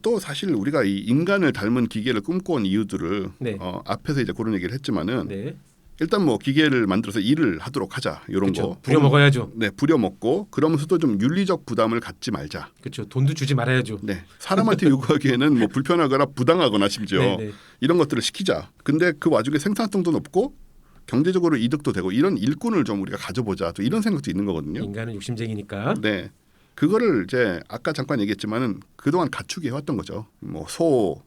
또 사실 우리가 이 인간을 닮은 기계를 꿈꿔온 이유들을 네. 앞에서 이제 그런 얘기를 했지만은 네. 일단 뭐 기계를 만들어서 일을 하도록 하자 이런 그렇죠. 거. 부려 먹어야죠. 네, 부려 먹고 그러면서도 좀 윤리적 부담을 갖지 말자. 그렇죠. 돈도 주지 말아야죠. 네, 사람한테 요구하기에는 뭐 불편하거나 부당하거나 심지어 네, 네. 이런 것들을 시키자. 근데 그 와중에 생산성도 높고 경제적으로 이득도 되고 이런 일꾼을 좀 우리가 가져보자. 또 이런 생각도 있는 거거든요. 인간은 욕심쟁이니까. 네, 그거를 이제 아까 잠깐 얘기했지만은 그동안 갖추게 해왔던 거죠. 뭐 소,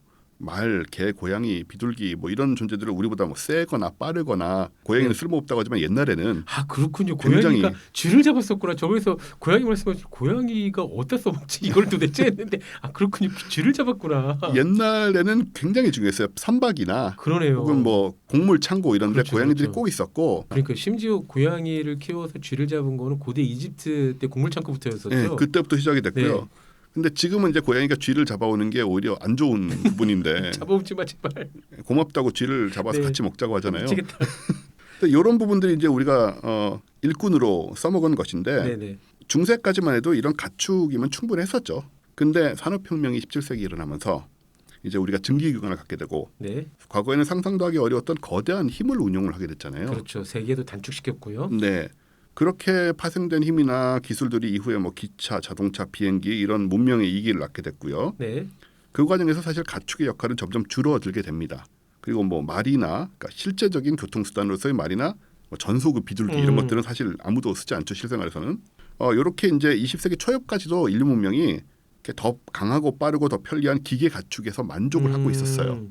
말, 개, 고양이, 비둘기 뭐 이런 존재들을 우리보다 뭐 세거나 빠르거나 고양이는 네. 쓸모없다고 하지만 옛날에는 그렇군요. 굉장히- 고양이가 쥐를 잡았었구나. 저기서 고양이 말씀하신 고양이가 어디다 써먹지 이걸 도대체 했는데 그렇군요. 쥐를 잡았구나. 옛날에는 굉장히 중요했어요. 선박이나 그러네요. 혹은 뭐 곡물 창고 이런데 그렇죠, 고양이들이 그렇죠. 꼭 있었고 그러니까 심지어 고양이를 키워서 쥐를 잡은 거는 고대 이집트 때 곡물 창고부터였었죠. 네, 그때부터 시작이 됐고요. 네. 근데 지금은 이제 고양이가 쥐를 잡아오는 게 오히려 안 좋은 부분인데 잡아오지 마 제발. 고맙다고 쥐를 잡아서 네. 같이 먹자고 하잖아요. 미치겠다. 이런 부분들이 이제 우리가 일꾼으로 써먹은 것인데 네네. 중세까지만 해도 이런 가축이면 충분했었죠. 근데 산업혁명이 17세기 일어나면서 이제 우리가 증기기관을 갖게 되고 네. 과거에는 상상도 하기 어려웠던 거대한 힘을 운용을 하게 됐잖아요. 그렇죠. 세계도 단축시켰고요. 네. 그렇게 파생된 힘이나 기술들이 이후에 뭐 기차, 자동차, 비행기 이런 문명의 이기를 낳게 됐고요. 네. 그 과정에서 사실 가축의 역할은 점점 줄어들게 됩니다. 그리고 뭐 말이나 그러니까 실제적인 교통수단으로서의 말이나 뭐 전소그 비둘기 이런 것들은 사실 아무도 쓰지 않죠. 실생활에서는. 이렇게 이제 20세기 초엽까지도 인류 문명이 이렇게 더 강하고 빠르고 더 편리한 기계 가축에서 만족을 하고 있었어요.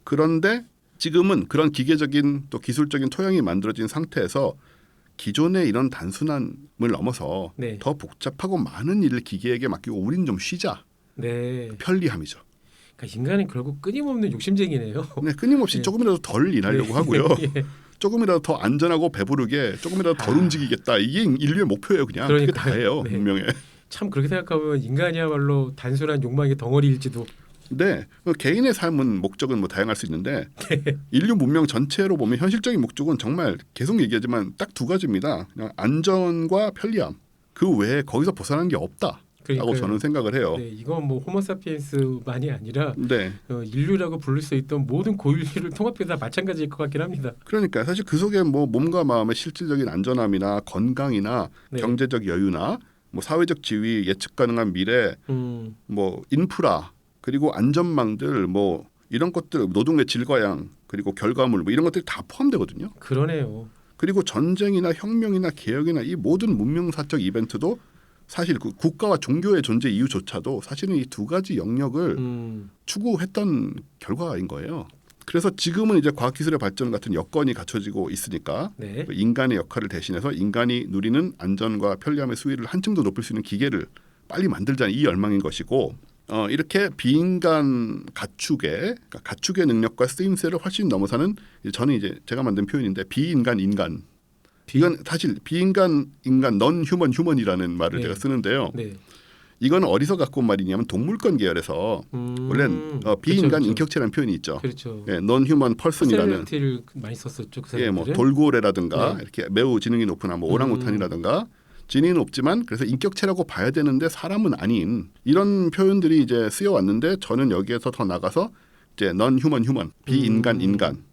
그런데 지금은 그런 기계적인 또 기술적인 토양이 만들어진 상태에서 기존의 이런 단순함을 넘어서 네. 더 복잡하고 많은 일을 기계에게 맡기고 우린 좀 쉬자. 네. 편리함이죠. 그러니까 인간은 결국 끊임없는 욕심쟁이네요. 네, 끊임없이 네. 조금이라도 덜 일하려고 네. 하고요. 예. 조금이라도 더 안전하고 배부르게 조금이라도 덜 움직이겠다. 이게 인류의 목표예요. 그냥 그게 그러니까요. 다예요. 네. 분명해. 참 그렇게 생각하면 인간이야말로 단순한 욕망의 덩어리일지도. 네, 개인의 삶은 목적은 뭐 다양할 수 있는데 네. 인류 문명 전체로 보면 현실적인 목적은 정말 계속 얘기하지만 딱 두 가지입니다. 그냥 안전과 편리함. 그 외에 거기서 벗어나는 게 없다라고 그러니까요. 저는 생각을 해요. 네, 이건 뭐 호모사피엔스만이 아니라 네. 인류라고 부를 수 있던 모든 고인류를 통합해서 다 마찬가지일 것 같긴 합니다. 그러니까 사실 그 속에 뭐 몸과 마음의 실질적인 안전함이나 건강이나 네. 경제적 여유나 뭐 사회적 지위, 예측 가능한 미래, 뭐 인프라 그리고 안전망들 뭐 이런 것들 노동의 질과 양 그리고 결과물 뭐 이런 것들이 다 포함되거든요. 그러네요. 그리고 전쟁이나 혁명이나 개혁이나 이 모든 문명사적 이벤트도 사실 그 국가와 종교의 존재 이유조차도 사실은 이 두 가지 영역을 추구했던 결과인 거예요. 그래서 지금은 이제 과학기술의 발전 같은 여건이 갖춰지고 있으니까 네. 인간의 역할을 대신해서 인간이 누리는 안전과 편리함의 수위를 한층 더 높일 수 있는 기계를 빨리 만들자는 이 열망인 것이고 이렇게 비인간 가축의 그러니까 가축의 능력과 쓰임새를 훨씬 넘어서는 저는 이제 제가 만든 표현인데 비인간 인간 이건 사실 비인간 인간 넌 휴먼 휴먼이라는 말을 네. 제가 쓰는데요. 네. 이건 어디서 갖고 온 말이냐면 동물권 계열에서 원래는 비인간 그렇죠. 인격체라는 표현이 있죠. 그렇죠. 예, 넌 휴먼 펄슨이라는 퍼스널리티를 많이 썼었죠. 그 예, 사람들은. 뭐 돌고래라든가 네. 이렇게 매우 지능이 높은 뭐 오랑우탄이라든가 지능이 높지만 그래서 인격체라고 봐야 되는데 사람은 아닌 이런 표현들이 이제 쓰여 왔는데 저는 여기에서 더 나가서 이제 non human human 비인간 인간.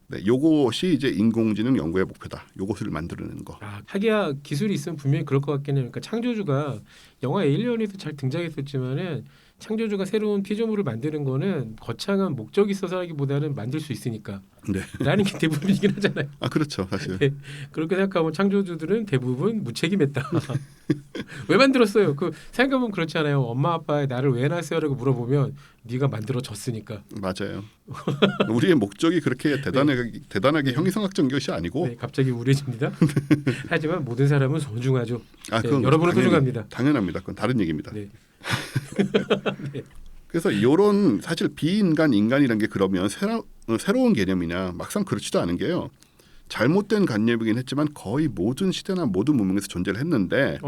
네, 요것이 이제 인공지능 연구의 목표다. 요것을 만들어내는 거. 하기야 기술이 있으면 분명히 그럴 것 같긴 해요. 그러니까 창조주가 영화 에일리언에도 잘 등장했었지만은 창조주가 새로운 피조물을 만드는 거는 거창한 목적이 있어서라기보다는 만들 수 있으니까 네. 라는 게 대부분이긴 하잖아요. 아 그렇죠, 사실. 네. 그렇게 생각하면 창조주들은 대부분 무책임했다. 왜 만들었어요? 그 생각해보면 그렇지 않아요? 엄마 아빠의 나를 왜 낳았어요라고 물어보면 네가 만들어졌으니까. 맞아요. 우리의 목적이 그렇게 대단하게 형이상학적인 것이 아니고. 네, 갑자기 우울해집니다. 하지만 모든 사람은 소중하죠. 아, 네, 그건 여러분은 당연히, 소중합니다. 당연합니다. 그건 다른 얘기입니다. 네. 네. 그래서 이런 사실 비인간 인간이란 게 그러면 새로운 개념이냐 막상 그렇지도 않은 게요. 잘못된 관념이긴 했지만 거의 모든 시대나 모든 문명에서 존재를 했는데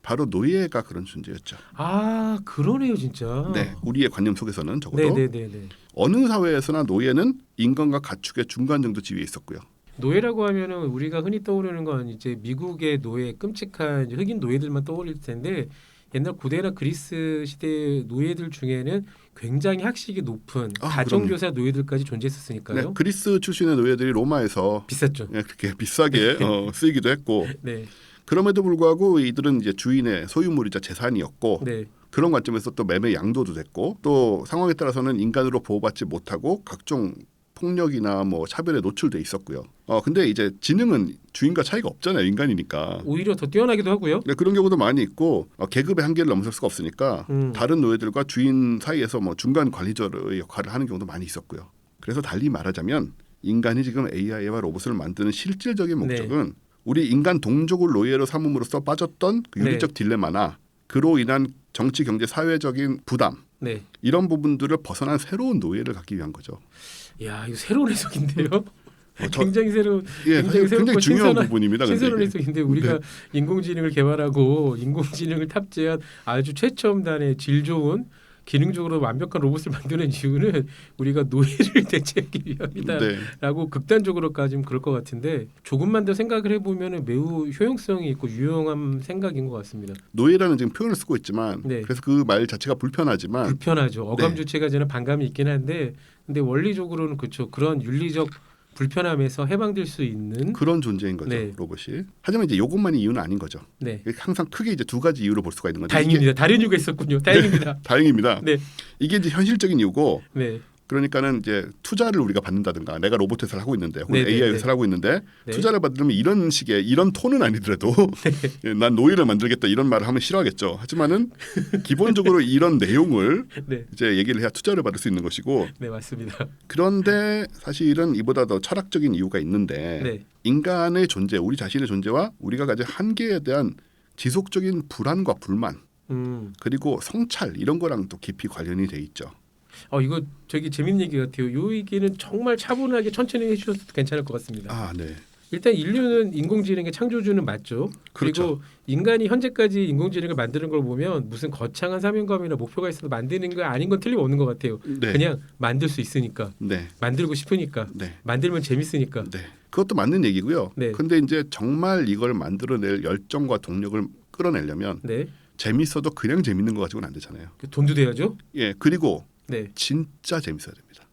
바로 노예가 그런 존재였죠. 아 그러네요 진짜. 네, 우리의 관념 속에서는 적어도 네네네. 어느 사회에서나 노예는 인간과 가축의 중간 정도 지위에 있었고요. 노예라고 하면은 우리가 흔히 떠오르는 건 이제 미국의 노예 끔찍한 이제 흑인 노예들만 떠올릴 텐데 옛날 고대나 그리스 시대 노예들 중에는 굉장히 학식이 높은 가정교사 노예들까지 존재했었으니까요. 네, 그리스 출신의 노예들이 로마에서 비쌌죠. 네, 그렇게 비싸게 쓰이기도 했고 네. 그럼에도 불구하고 이들은 이제 주인의 소유물이자 재산이었고 네. 그런 관점에서 또 매매 양도도 됐고 또 상황에 따라서는 인간으로 보호받지 못하고 각종 폭력이나 뭐 차별에 노출돼 있었고요. 근데 이제 지능은 주인과 차이가 없잖아요. 인간이니까. 오히려 더 뛰어나기도 하고요. 네, 그런 경우도 많이 있고 계급의 한계를 넘어설 수가 없으니까 다른 노예들과 주인 사이에서 뭐 중간 관리자의 역할을 하는 경우도 많이 있었고요. 그래서 달리 말하자면 인간이 지금 AI와 로봇을 만드는 실질적인 목적은 우리 인간 동족을 노예로 삼음으로써 빠졌던 그 윤리적 딜레마나 그로 인한 정치, 경제, 사회적인 부담 이런 부분들을 벗어난 새로운 노예를 갖기 위한 거죠. 야 이거 새로운 해석인데요. 굉장히 새로운, 굉장히 중요한 부분입니다. 신선한 해석인데 우리가 인공지능을 개발하고 인공지능을 탑재한 아주 최첨단의 질 좋은 기능적으로 완벽한 로봇을 만드는 이유는 우리가 노예를 대체하기 위함이다라고 극단적으로까지는 그럴 것 같은데 조금만 더 생각을 해보면 매우 효용성이 있고 유용한 생각인 것 같습니다. 노예라는 지금 표현을 쓰고 있지만 그래서 그 말 자체가 불편하죠. 어감 주체가 저는 반감이 있긴 한데 근데 원리적으로는 그렇죠. 그런 윤리적 불편함에서 해방될 수 있는 그런 존재인 거죠. 로봇이. 하지만 이제 이것만이 이유는 아닌 거죠. 항상 크게 이제 두 가지 이유로 볼 수가 있는 건데. 다행입니다. 다른 이유가 있었군요. 다행입니다. 다행입니다. 이게 이제 현실적인 이유고. 그러니까는 이제 투자를 우리가 받는다든가 내가 로봇 회사를 하고 있는데 혹은 AI 회사를 하고 있는데 투자를 받으려면 이런 식의 이런 톤은 아니더라도 난 노예를 만들겠다 이런 말을 하면 싫어하겠죠. 하지만은 기본적으로 이런 내용을 이제 얘기를 해야 투자를 받을 수 있는 것이고. 네 맞습니다. 그런데 사실은 이보다 더 철학적인 이유가 있는데 인간의 존재, 우리 자신의 존재와 우리가 가진 한계에 대한 지속적인 불안과 불만 그리고 성찰 이런 거랑 또 깊이 관련이 돼 있죠. 이거 저기 재밌는 얘기 같아요. 이 얘기는 정말 차분하게 천천히 해주셔도 괜찮을 것 같습니다. 일단 인류는 인공지능의 창조주는 맞죠. 그리고 인간이 현재까지 인공지능을 만드는 걸 보면 무슨 거창한 사명감이나 목표가 있어서 만드는 거 아닌 건 틀림없는 것 같아요. 그냥 만들 수 있으니까, 만들고 싶으니까, 만들면 재밌으니까. 그것도 맞는 얘기고요. 근데 이제 정말 이걸 만들어낼 열정과 동력을 끌어내려면 재밌어도 그냥 재밌는 거 가지고는 안 되잖아요. 돈도 돼야죠. 그리고 진짜 재밌어야 됩니다.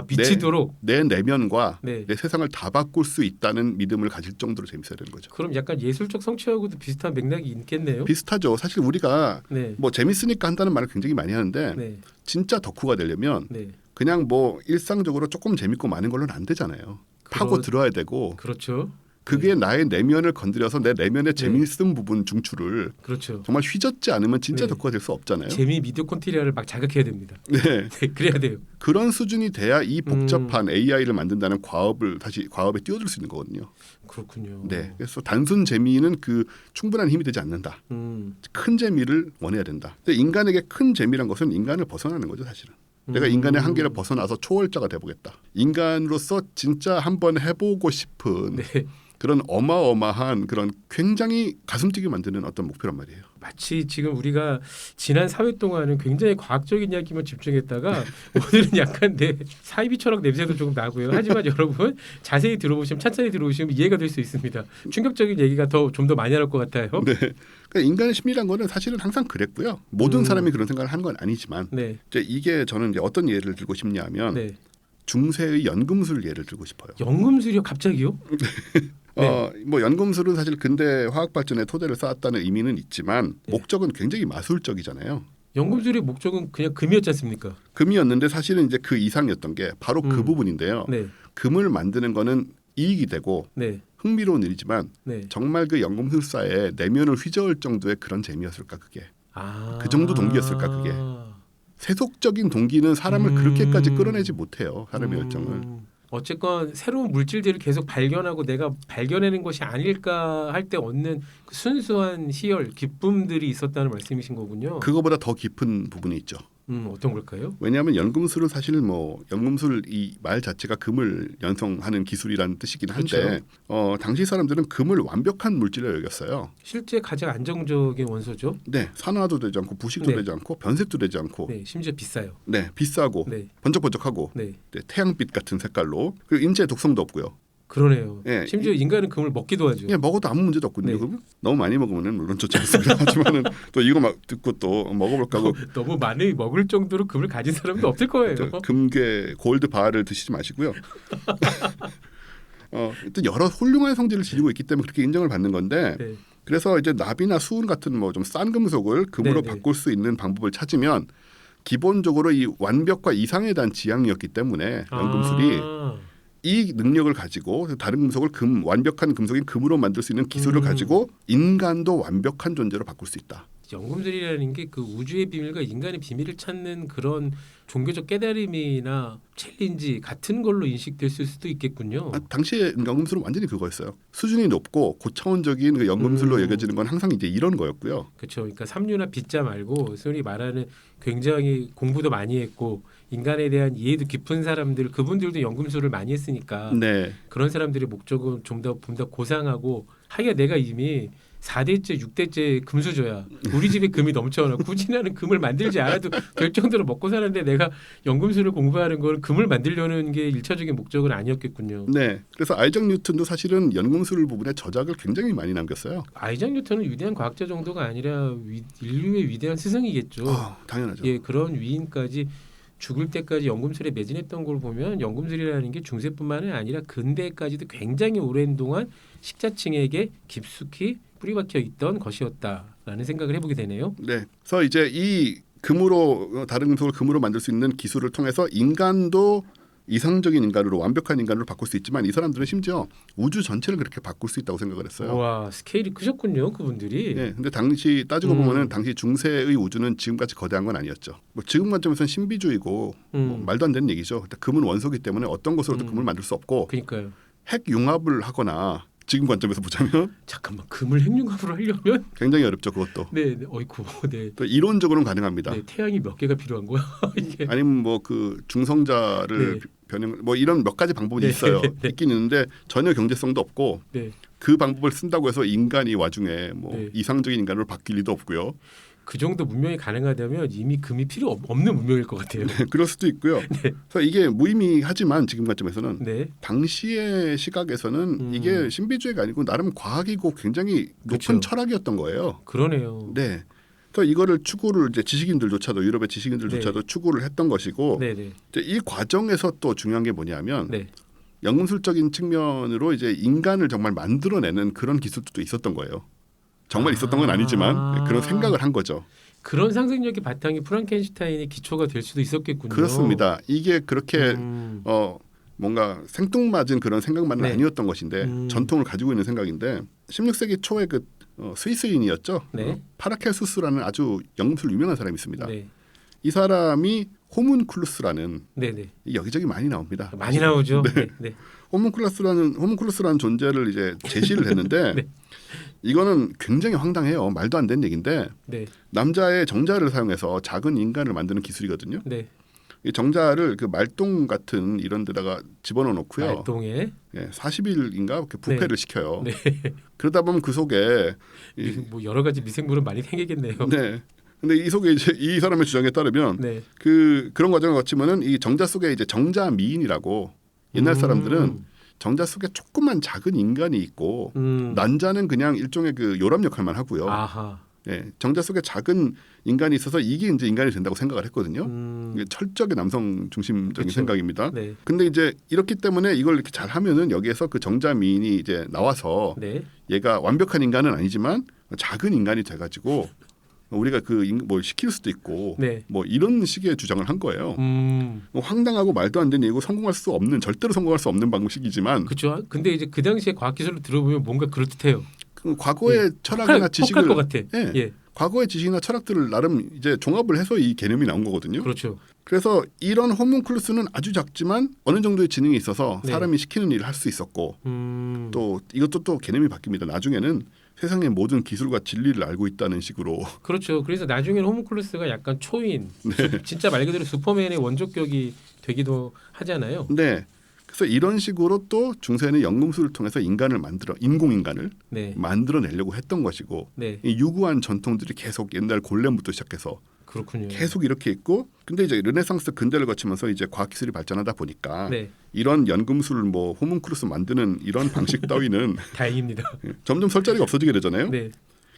미치도록 내 내면과 내 세상을 다 바꿀 수 있다는 믿음을 가질 정도로 재밌어야 되는 거죠. 그럼 약간 예술적 성취하고도 비슷한 맥락이 있겠네요. 비슷하죠. 사실 우리가 뭐 재밌으니까 한다는 말을 굉장히 많이 하는데 진짜 덕후가 되려면 그냥 뭐 일상적으로 조금 재밌고 많은 걸로는 안 되잖아요. 파고 들어야 되고. 그렇죠. 그게 나의 내면을 건드려서 내 내면의 재미있는 부분 중추를 정말 휘젓지 않으면 진짜 덕후가 될 수 없잖아요. 재미 미토콘트리아를 막 자극해야 됩니다. 그래야 돼요. 그런 수준이 돼야 이 복잡한 AI를 만든다는 과업에 뛰어들 수 있는 거거든요. 그렇군요. 그래서 단순 재미는 그 충분한 힘이 되지 않는다. 큰 재미를 원해야 된다. 근데 인간에게 큰 재미란 것은 인간을 벗어나는 거죠, 사실은. 내가 인간의 한계를 벗어나서 초월자가 돼보겠다. 인간으로서 진짜 한번 해보고 싶은 그런 어마어마한 그런 굉장히 가슴 뛰게 만드는 어떤 목표란 말이에요. 마치 지금 우리가 지난 4회 동안은 굉장히 과학적인 이야기만 집중했다가 오늘은 약간 내 사이비 철학 냄새도 조금 나고요. 하지만 여러분 자세히 들어보시면 천천히 들어보시면 이해가 될 수 있습니다. 충격적인 얘기가 좀 더 많이 나올 것 같아요. 네. 그러니까 인간의 심리란 거는 사실은 항상 그랬고요. 모든 사람이 그런 생각을 하는 건 아니지만 네. 이제 이게 저는 이제 어떤 예를 들고 싶냐면 네. 중세의 연금술 예를 들고 싶어요. 연금술이요? 갑자기요? 네. 뭐 연금술은 사실 근대 화학 발전의 토대를 쌓았다는 의미는 있지만 네. 목적은 굉장히 마술적이잖아요. 연금술의 목적은 그냥 금이었지 않습니까? 금이었는데 사실은 이제 그 이상이었던 게 바로 그 부분인데요. 네. 금을 만드는 거는 이익이 되고 네. 흥미로운 일이지만 네. 정말 그 연금술사의 내면을 휘저을 정도의 그런 재미였을까 그게. 아. 그 정도 동기였을까, 그게. 세속적인 동기는 사람을 그렇게까지 끌어내지 못해요. 사람의 열정을. 어쨌건 새로운 물질들을 계속 발견하고 내가 발견하는 것이 아닐까 할 때 얻는 그 순수한 희열, 기쁨들이 있었다는 말씀이신 거군요. 그거보다 더 깊은 부분이 있죠. 어떤 걸까요? 왜냐하면 연금술은 사실 뭐 연금술 이 말 자체가 금을 연성하는 기술이라는 뜻이긴 한데 당시 사람들은 금을 완벽한 물질로 여겼어요. 실제 가장 안정적인 원소죠. 네, 산화도 되지 않고 부식도 네. 되지 않고 변색도 되지 않고 네, 심지어 비싸요. 네, 비싸고 네, 번쩍번쩍하고 네, 네, 태양빛 같은 색깔로 그리고 인체 독성도 없고요. 그러네요. 예, 심지어 인간은 금을 먹기도 하죠. 그냥 먹어도 아무 문제도 없거든요. 네. 그럼 너무 많이 먹으면 물론 좋지 않습니다. 하지만은 또 이거 막 듣고 또 먹어볼까 하고 너무 많이 먹을 정도로 금을 가진 사람도 없을 거예요. 금괴 골드 바를 드시지 마시고요. 일단 여러 훌륭한 성질을 지니고 있기 때문에 그렇게 인정을 받는 건데 네. 그래서 이제 납이나 수은 같은 뭐 좀 싼 금속을 금으로 네, 네. 바꿀 수 있는 방법을 찾으면 기본적으로 이 완벽과 이상에 대한 지향이었기 때문에 연금술이 아, 이 능력을 가지고 다른 금속을 완벽한 금속인 금으로 만들 수 있는 기술을 가지고 인간도 완벽한 존재로 바꿀 수 있다. 연금술이라는 게 그 우주의 비밀과 인간의 비밀을 찾는 그런 종교적 깨달음이나 챌린지 같은 걸로 인식됐을 수도 있겠군요. 당시에 연금술은 완전히 그거였어요. 수준이 높고 고차원적인 그 연금술로 여겨지는 건 항상 이제 이런 거였고요. 그렇죠. 그러니까 삼류나 빗자 말고 소위 말하는 굉장히 공부도 많이 했고 인간에 대한 이해도 깊은 사람들, 그분들도 연금술을 많이 했으니까 네. 그런 사람들의 목적은 좀 더 고상하고 하기야 내가 이미 4대째 6대째 금수저야. 우리 집에 금이 넘쳐나. 굳이 나는 금을 만들지 않아도 될 정도로 먹고 사는데 내가 연금술을 공부하는 건 금을 만들려는 게 1차적인 목적은 아니었겠군요. 네. 그래서 아이작 뉴턴도 사실은 연금술 부분에 저작을 굉장히 많이 남겼어요. 아이작 뉴턴은 위대한 과학자 정도가 아니라 인류의 위대한 스승이겠죠. 당연하죠. 예, 그런 위인까지 죽을 때까지 연금술에 매진했던 걸 보면 연금술이라는 게 중세뿐만이 아니라 근대까지도 굉장히 오랜 동안 식자층에게 깊숙이 뿌리박혀 있던 것이었다라는 생각을 해보게 되네요. 네. 그래서 이제 이 금으로 다른 금속을 금으로 만들 수 있는 기술을 통해서 인간도 이상적인 인간으로 완벽한 인간으로 바꿀 수 있지만 이 사람들은 심지어 우주 전체를 그렇게 바꿀 수 있다고 생각을 했어요. 와, 스케일이 크셨군요, 그분들이. 네, 근데 당시 따지고 보면은 당시 중세의 우주는 지금같이 거대한 건 아니었죠. 뭐 지금 관점에서는 신비주의고 뭐 말도 안 되는 얘기죠. 금은 원소기 때문에 어떤 것으로도 금을 만들 수 없고 그러니까요. 핵 융합을 하거나 지금 관점에서 보자면 잠깐만, 금을 핵융합으로 하려면 굉장히 어렵죠. 그것도. 네, 어이쿠, 네. 또 이론적으로는 가능합니다. 네, 태양이 몇 개가 필요한 거야? 이게. 아니면 뭐 그 중성자를 네. 변형 뭐 이런 몇 가지 방법이 네, 있어요. 네. 있긴 있는데 전혀 경제성도 없고 네. 그 방법을 쓴다고 해서 인간이 와중에 뭐 네. 이상적인 인간으로 바뀔 리도 없고요. 그 정도 문명이 가능하다면 이미 금이 필요 없는 문명일 것 같아요. 그럴 수도 있고요. 네. 그래서 이게 무의미하지만 지금 관점에서는 네. 당시의 시각에서는 이게 신비주의가 아니고 나름 과학이고 굉장히 높은 그쵸. 철학이었던 거예요. 그러네요. 네. 그래서 이거를 추구를 이제 지식인들조차도 유럽의 지식인들조차도 추구를 했던 것이고 네, 네. 이제 이 과정에서 또 중요한 게 뭐냐면 네. 연금술적인 측면으로 이제 인간을 정말 만들어내는 그런 기술도 있었던 거예요. 정말 있었던 건 아니지만 그런 생각을 한 거죠. 그런 상상력의 바탕이 프랑켄슈타인의 기초가 될 수도 있었겠군요. 그렇습니다. 이게 그렇게 뭔가 생뚱맞은 그런 생각만은 네. 아니었던 것인데 전통을 가지고 있는 생각인데 16세기 초에 그 스위스인이었죠. 네. 파라켈수스라는 아주 연금술 유명한 사람이 있습니다. 네. 이 사람이 호문클루스라는 네, 네. 여기저기 많이 나옵니다. 많이 나오죠. 네. 네. 네. 호문클루스라는 존재를 이제 제시를 했는데 네. 이거는 굉장히 황당해요. 말도 안 되는 얘기인데 네. 남자의 정자를 사용해서 작은 인간을 만드는 기술이거든요. 네. 이 정자를 그 말똥 같은 이런 데다가 집어넣어 놓고요. 말똥에 40일인가 이렇게 부패를 시켜요. 네. 그러다 보면 그 속에 뭐 여러 가지 미생물은 많이 생기겠네요. 네. 근데 이 속에 이제 이 사람의 주장에 따르면 네. 그런 과정을 거치면은 이 정자 속에 이제 정자 미인이라고 옛날 사람들은 정자 속에 조그만 작은 인간이 있고 난자는 그냥 일종의 그 요람 역할만 하고요. 아하. 정자 속에 작은 인간이 있어서 이게 이제 인간이 된다고 생각을 했거든요. 이게 철저하게 남성 중심적인 그쵸. 생각입니다. 네. 근데 이제 이렇기 때문에 이걸 이렇게 잘 하면은 여기에서 그 정자 미인이 이제 나와서 네. 얘가 완벽한 인간은 아니지만 작은 인간이 돼가지고 우리가 뭘 시킬 수도 있고 네. 뭐 이런 식의 주장을 한 거예요. 뭐 황당하고 말도 안 되는 얘기고 절대로 성공할 수 없는 방식이지만 그렇죠. 근데 이제 그 당시에 과학기술로 들어보면 뭔가 그럴듯해요. 그 과거의 철학이나 지식을 혹할 것 같아. 예. 예. 과거의 지식이나 철학들을 나름 이제 종합을 해서 이 개념이 나온 거거든요. 그렇죠. 그래서 이런 호문클루스는 아주 작지만 어느 정도의 지능이 있어서 네. 사람이 시키는 일을 할 수 있었고 또 이것도 또 개념이 바뀝니다. 나중에는 세상의 모든 기술과 진리를 알고 있다는 식으로. 그렇죠. 그래서 나중에는 호문클루스가 약간 초인, 네. 진짜 말 그대로 슈퍼맨의 원조격이 되기도 하잖아요. 네. 그래서 이런 식으로 또 중세는 연금술을 통해서 인공인간을 네. 만들어내려고 했던 것이고 네. 이 유구한 전통들이 계속 옛날 골렘부터 시작해서 그렇군요. 계속 이렇게 있고 근데 이제 르네상스 근대를 거치면서 이제 과학기술이 발전하다 보니까 네. 이런 연금술 뭐 호문클루스 만드는 이런 방식 따위는 다행입니다. 점점 설 자리가 없어지게 되잖아요. 네.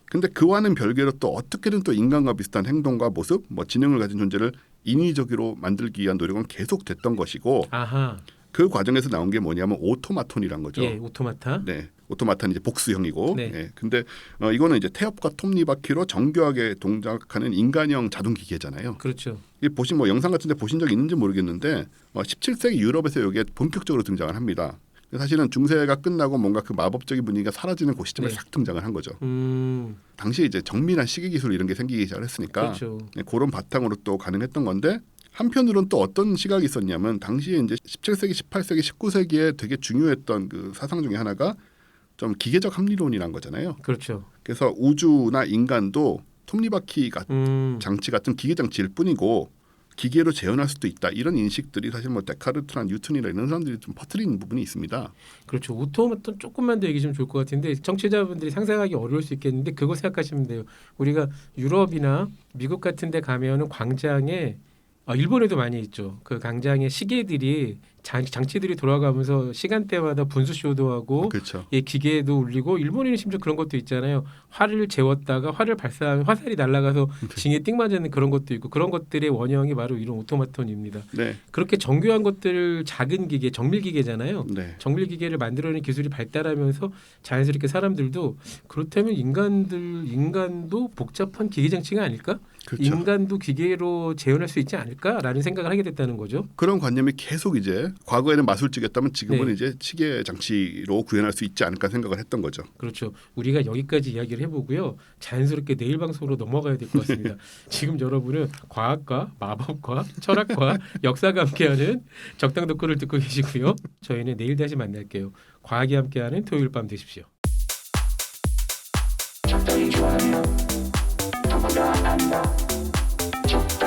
근데 그와는 별개로 또 어떻게든 또 인간과 지능과 행동과 모습, 뭐 지능을 가진 존재를 인위적으로 만들기 위한 노력은 계속됐던 것이고 아하. 그 과정에서 나온 게 뭐냐면 오토마톤이란 거죠. 예, 오토마타. 네, 오토마타는 이제 복수형이고, 네. 네. 근데 이거는 이제 태엽과 톱니바퀴로 정교하게 동작하는 인간형 자동 기계잖아요. 그렇죠. 이 보신 뭐 영상 같은데 보신 적 있는지 모르겠는데 17세기 유럽에서 이게 본격적으로 등장을 합니다. 사실은 중세가 끝나고 뭔가 그 마법적인 분위기가 사라지는 그 시점에 네. 싹 등장을 한 거죠. 당시에 이제 정밀한 시계 기술 이런 게 생기기 시작했으니까 그렇죠. 그런 바탕으로 또 가능했던 건데 한편으로는 또 어떤 시각이 있었냐면 당시에 이제 17세기, 18세기, 19세기에 되게 중요했던 그 사상 중에 하나가 좀 기계적 합리론이란 거잖아요. 그렇죠. 그래서 우주나 인간도 톱니바퀴 음. 장치 같은 기계 장치일 뿐이고 기계로 재현할 수도 있다. 이런 인식들이 사실 뭐 데카르트나 뉴턴이나 이런 사람들이 좀 퍼뜨리는 부분이 있습니다. 그렇죠. 오토마톤 조금만 더 얘기 좀 좋을 것 같은데 청취자분들이 상상하기 어려울 수 있겠는데 그거 생각하시면 돼요. 우리가 유럽이나 미국 같은 데 가면은 광장에 일본에도 많이 있죠. 그 광장에 시계들이 장치들이 돌아가면서 시간대마다 분수쇼도 하고 그렇죠. 예, 기계도 울리고 일본에는 심지어 그런 것도 있잖아요. 활을 재웠다가 활을 발사하면 화살이 날아가서 징에 띵 맞는 그런 것도 있고 그런 것들의 원형이 바로 이런 오토마톤입니다. 네, 그렇게 정교한 것들을 작은 기계, 정밀 기계잖아요. 네, 정밀 기계를 만들어내는 기술이 발달하면서 자연스럽게 사람들도 그렇다면 인간도 복잡한 기계 장치가 아닐까? 그렇죠. 인간도 기계로 재현할 수 있지 않을까라는 생각을 하게 됐다는 거죠. 그런 관념이 계속 이제 과거에는 마술직이었다면 지금은 네. 이제 시계 장치로 구현할 수 있지 않을까 생각을 했던 거죠. 그렇죠. 우리가 여기까지 이야기를 해보고요. 자연스럽게 내일 방송으로 넘어가야 될 것 같습니다. 지금 여러분은 과학과 마법과 철학과 역사가 함께하는 적당 덕후를 듣고 계시고요. 저희는 내일 다시 만날게요. 과학이 함께하는 토요일 밤 되십시오. 적당히 좋아요. 누구나 안다. 적당